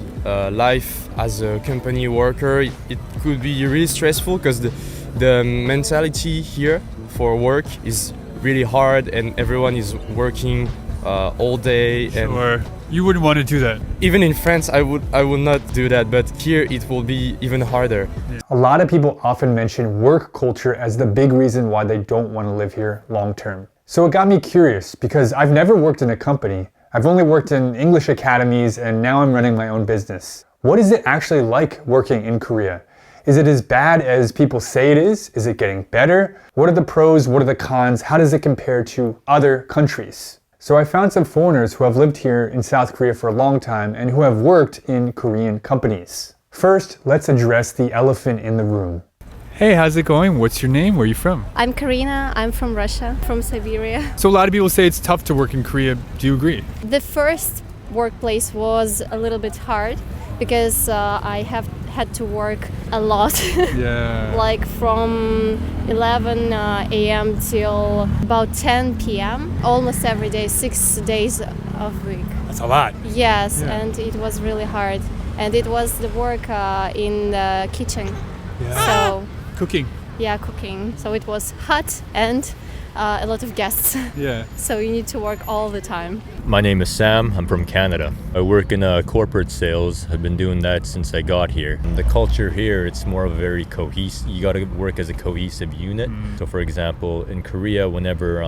life as a company worker, it could be really stressful because the mentality here for work is really hard and everyone is working all day. Sure. And you wouldn't want to do that. Even in France, I would not do that, but here it will be even harder. Yeah. A lot of people often mention work culture as the big reason why they don't want to live here long term. So it got me curious because I've never worked in a company. I've only worked in English academies and now I'm running my own business. What is it actually like working in Korea? Is it as bad as people say it is? Is it getting better? What are the pros? What are the cons? How does it compare to other countries? So I found some foreigners who have lived here in South Korea for a long time and who have worked in Korean companies. First, let's address the elephant in the room. Hey, how's it going? What's your name? Where are you from? I'm Karina. I'm from Russia, from Siberia. So a lot of people say it's tough to work in Korea. Do you agree? The first workplace was a little bit hard because I have had to work a lot. Yeah. Like from 11 a.m. till about 10 p.m. almost every day, 6 days of week. That's a lot. Yes, Yeah. and it was really hard. And it was the work in the kitchen. Yeah. So Cooking. yeah, cooking. So it was hot and a lot of guests. Yeah. So you need to work all the time. My name is Sam. I'm from Canada. I work in corporate sales. I've been doing that since I got here. And the culture here, it's more of a very cohesive. You got to work as a cohesive unit. So, for example, in Korea, whenever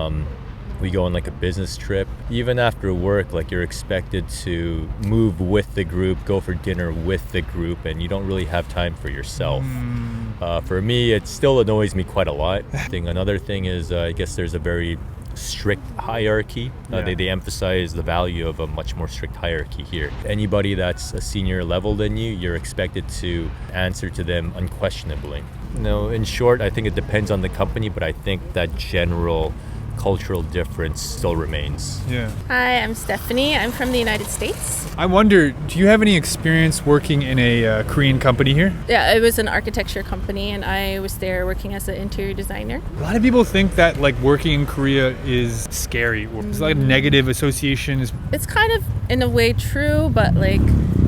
we go on like a business trip, even after work, like you're expected to move with the group, go for dinner with the group, and you don't really have time for yourself. For me, it still annoys me quite a lot. Another thing is, I guess there's a very strict hierarchy. They emphasize the value of a much more strict hierarchy here. Anybody that's a senior level than you, you're expected to answer to them unquestionably. In short, I think it depends on the company, but I think that general cultural difference still remains. Yeah. Hi, I'm Stephanie. I'm from the United States. I wonder, do you have any experience working in a Korean company here? Yeah, it was an architecture company and I was there working as an interior designer. A lot of people think that like working in Korea is scary. It's like negative associations. It's kind of in a way true, but like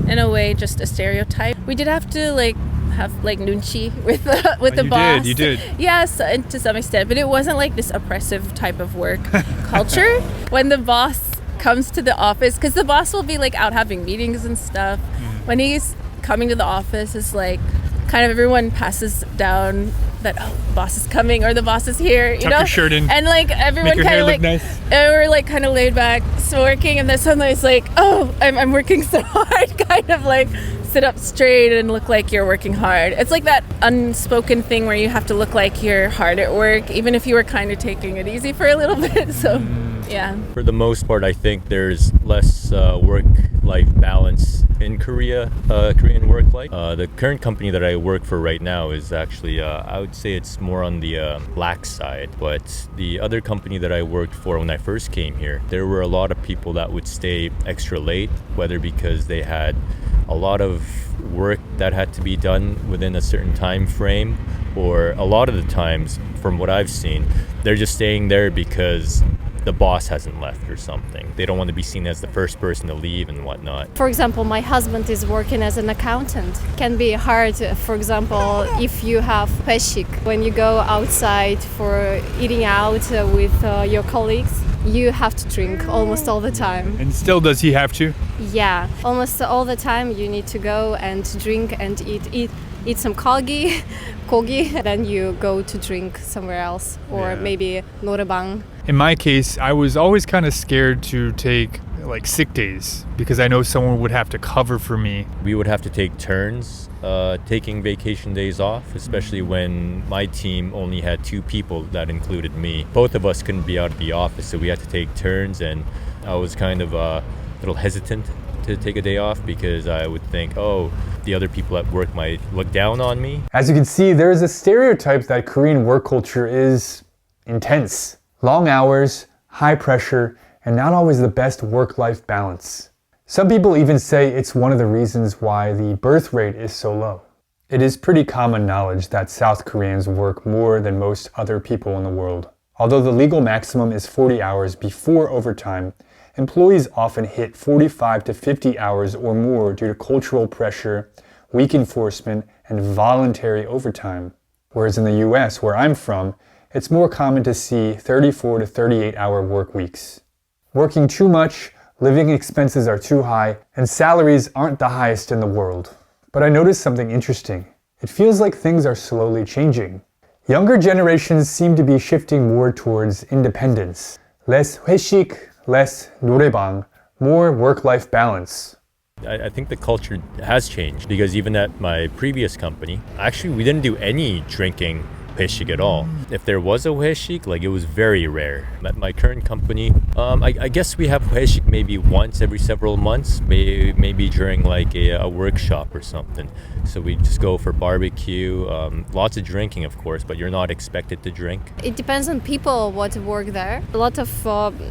in a way just a stereotype. We did have to have like nunchi with the boss. You did. Yes, and to some extent, but it wasn't like this oppressive type of work culture. When the boss comes to the office, because the boss will be like out having meetings and stuff. When he's coming to the office, it's like kind of everyone passes down that the boss is coming or the boss is here. Tuck your shirt in. And like everyone Make your kind hair of look like nice. we're like kind of laid back, working, and then suddenly it's like, oh, I'm working so hard, kind of like. Sit up straight and look like you're working hard. It's like that unspoken thing where you have to look like you're hard at work, even if you were kind of taking it easy for a little bit. So, yeah. For the most part, I think there's less work-life balance in Korea, Korean work life. The current company that I work for right now is actually, I would say it's more on the lax side. But the other company that I worked for when I first came here, there were a lot of people that would stay extra late, whether because they had a lot of work that had to be done within a certain time frame, or a lot of the times, from what I've seen, they're just staying there because the boss hasn't left or something. They don't want to be seen as the first person to leave and whatnot. For example, my husband is working as an accountant. Can be hard, for example, if you have 회식, when you go outside for eating out with your colleagues, you have to drink almost all the time. And still, does he have to? Yeah, almost all the time you need to go and drink and eat some kogi, then you go to drink somewhere else, or maybe 노래방. In my case, I was always kind of scared to take like sick days because I know someone would have to cover for me. We would have to take turns taking vacation days off, especially when my team only had 2 people, that included me. Both of us couldn't be out of the office, so we had to take turns, and I was kind of a little hesitant to take a day off because I would think, oh, the other people at work might look down on me. As you can see, there is a stereotype that Korean work culture is intense. Long hours, high pressure, and not always the best work-life balance. Some people even say it's one of the reasons why the birth rate is so low. It is pretty common knowledge that South Koreans work more than most other people in the world. Although the legal maximum is 40 hours before overtime, employees often hit 45 to 50 hours or more due to cultural pressure, weak enforcement, and voluntary overtime. Whereas in the US, where I'm from, it's more common to see 34 to 38 hour work weeks. Working too much, living expenses are too high, and salaries aren't the highest in the world. But I noticed something interesting. It feels like things are slowly changing. Younger generations seem to be shifting more towards independence. Less 회식, less 노래방, more work-life balance. I think the culture has changed because even at my previous company, actually we didn't do any drinking 회식 at all. If there was a 회식, like it was very rare. At my current company, I guess we have 회식 maybe once every several months, maybe during like a workshop or something. So we just go for barbecue, lots of drinking of course, but you're not expected to drink. It depends on people what work there. A lot of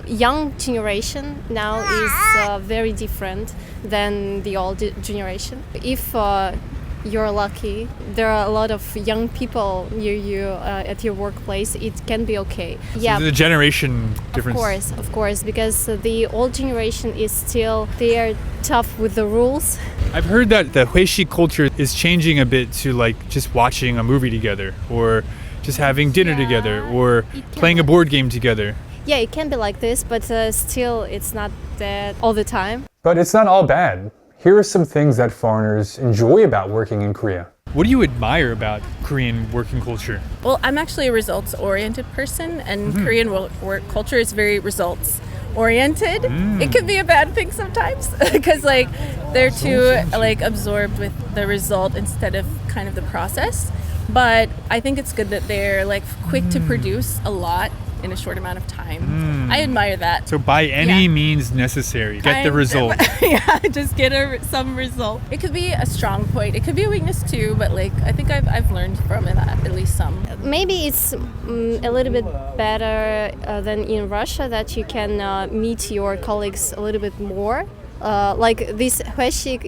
young generation now is very different than the old generation. If you're lucky, there are a lot of young people near you at your workplace, it can be okay. So the generation difference. Of course, because the old generation is still, they are tough with the rules. I've heard that the 회식 culture is changing a bit to like just watching a movie together or just having dinner together or playing a board game together. Yeah, it can be like this, but still it's not that all the time. But it's not all bad. Here are some things that foreigners enjoy about working in Korea. What do you admire about Korean working culture? Well, I'm actually a results-oriented person, and Korean work culture is very results-oriented. It can be a bad thing sometimes because like they're too like absorbed with the result instead of kind of the process. But I think it's good that they're like quick to produce a lot in a short amount of time. I admire that. So by any means necessary, get the result. Yeah, just get some result. It could be a strong point. It could be a weakness too, but like I think I've learned from it at least some. Maybe it's a little bit better than in Russia that you can meet your colleagues a little bit more. Like this 회식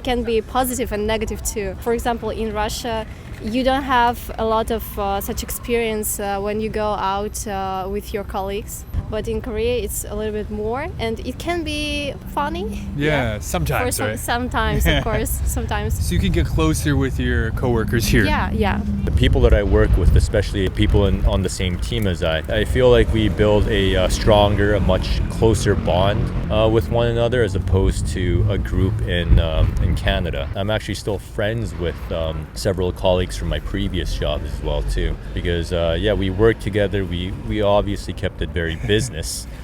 can be positive and negative too. For example, in Russia, you don't have a lot of such experience when you go out with your colleagues. But in Korea, it's a little bit more, and it can be funny. Yeah, sometimes, right? Sometimes, of course, sometimes. So you can get closer with your coworkers here. Yeah. The people that I work with, especially people on the same team as I feel like we build a stronger, a much closer bond with one another as opposed to a group in Canada. I'm actually still friends with several colleagues from my previous jobs as well too, because we worked together. We obviously kept it very business.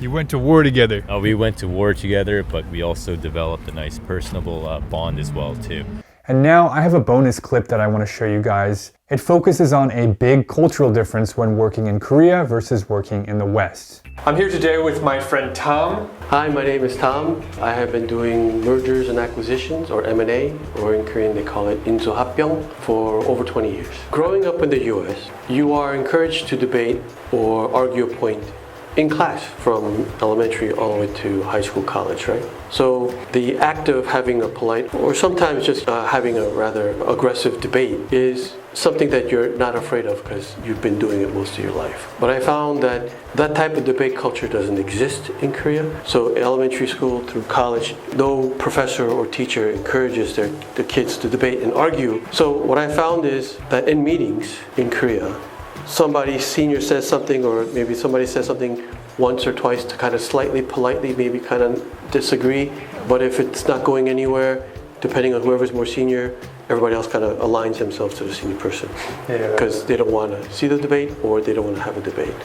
You went to war together. We went to war together, but we also developed a nice personable bond as well too. And now I have a bonus clip that I want to show you guys. It focuses on a big cultural difference when working in Korea versus working in the West. I'm here today with my friend Tom. Hi, my name is Tom. I have been doing mergers and acquisitions, or M&A, or in Korean they call it 인수합병, for over 20 years. Growing up in the US, you are encouraged to debate or argue a point in class from elementary all the way to high school, college, right? So the act of having a polite or sometimes just having a rather aggressive debate is something that you're not afraid of because you've been doing it most of your life. But I found that that type of debate culture doesn't exist in Korea. So elementary school through college, no professor or teacher encourages their kids to debate and argue. So what I found is that in meetings in Korea, somebody senior says something, or maybe somebody says something once or twice to kind of slightly politely maybe kind of disagree, but if it's not going anywhere, depending on whoever's more senior, everybody else kind of aligns themselves to the senior person because they don't want to see the debate or they don't want to have a debate,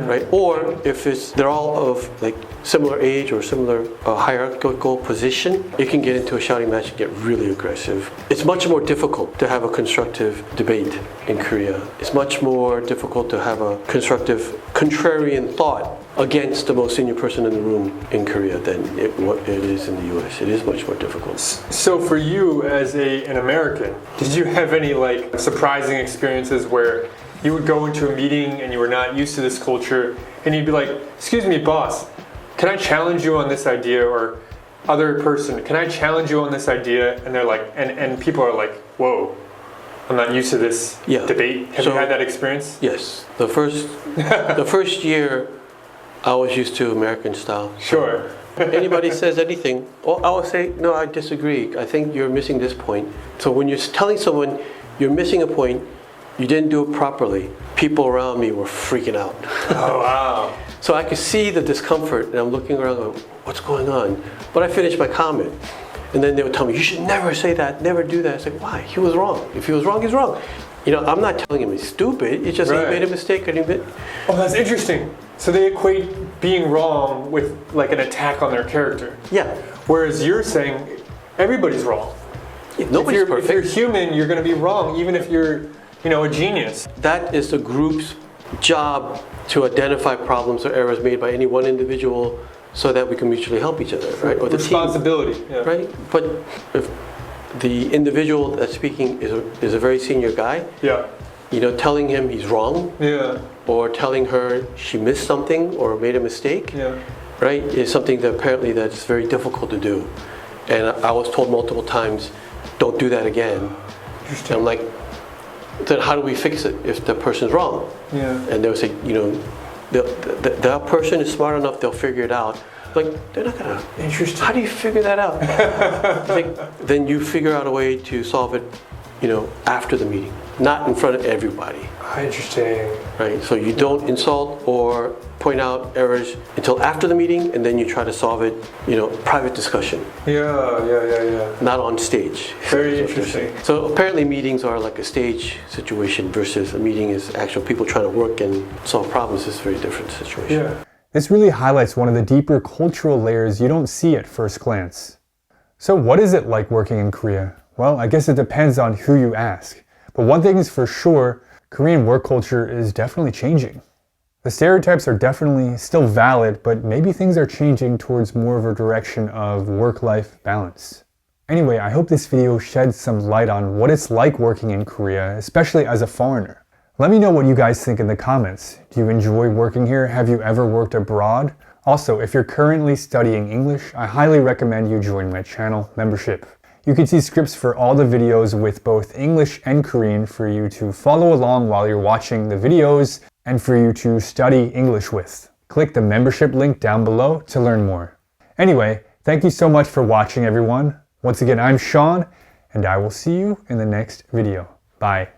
right? Or if they're all of like similar age or similar hierarchical position, it can get into a shouting match and get really aggressive. It's much more difficult to have a constructive debate in Korea. It's much more difficult to have a constructive contrarian thought against the most senior person in the room in Korea than what it is in the US. It is much more difficult. So for you as an American, did you have any like surprising experiences where you would go into a meeting and you were not used to this culture and you'd be like, excuse me, boss, can I challenge you on this idea? Or other person, can I challenge you on this idea? And they're like, and people are like, whoa, I'm not used to this debate. Have you had that experience? Yes. The first year, I was used to American style. Sure. Anybody says anything, I will say, no, I disagree. I think you're missing this point. So when you're telling someone you're missing a point, you didn't do it properly, people around me were freaking out. Oh, wow. So I could see the discomfort, and I'm looking around going, what's going on? But I finished my comment. And then they would tell me, you should never say that, never do that. I said, why? He was wrong. If he was wrong, he's wrong. You know, I'm not telling him he's stupid. It's just he made a mistake. Oh, that's interesting. So they equate being wrong with like an attack on their character. Yeah. Whereas you're saying, Everybody's wrong. Nobody's perfect. If you're human, you're going to be wrong, even if you're, a genius. That is the group's job to identify problems or errors made by any one individual so that we can mutually help each other, right? Or the responsibility, team, right? But if the individual that's speaking is a very senior guy, telling him he's wrong, or telling her she missed something or made a mistake, right, is something that apparently that's very difficult to do. And I was told multiple times, don't do that again. And I'm like, then how do we fix it if the person's wrong? And they'll say, that person is smart enough, they'll figure it out. Like, they're not gonna. Interesting. How do you figure that out? Then you figure out a way to solve it, after the meeting, not in front of everybody. Interesting. Right. So you don't insult or point out errors until after the meeting, and then you try to solve it, private discussion. Yeah. Not on stage. Very interesting. So apparently meetings are like a stage situation versus a meeting is actual people trying to work and solve problems. It's a very different situation. Yeah. This really highlights one of the deeper cultural layers you don't see at first glance. So what is it like working in Korea? Well, I guess it depends on who you ask. But one thing is for sure, Korean work culture is definitely changing. The stereotypes are definitely still valid, but maybe things are changing towards more of a direction of work-life balance. Anyway, I hope this video sheds some light on what it's like working in Korea, especially as a foreigner. Let me know what you guys think in the comments. Do you enjoy working here? Have you ever worked abroad? Also, if you're currently studying English, I highly recommend you join my channel membership. You can see scripts for all the videos with both English and Korean for you to follow along while you're watching the videos and for you to study English with. Click the membership link down below to learn more. Anyway, thank you so much for watching, everyone. Once again, I'm Sean, and I will see you in the next video. Bye.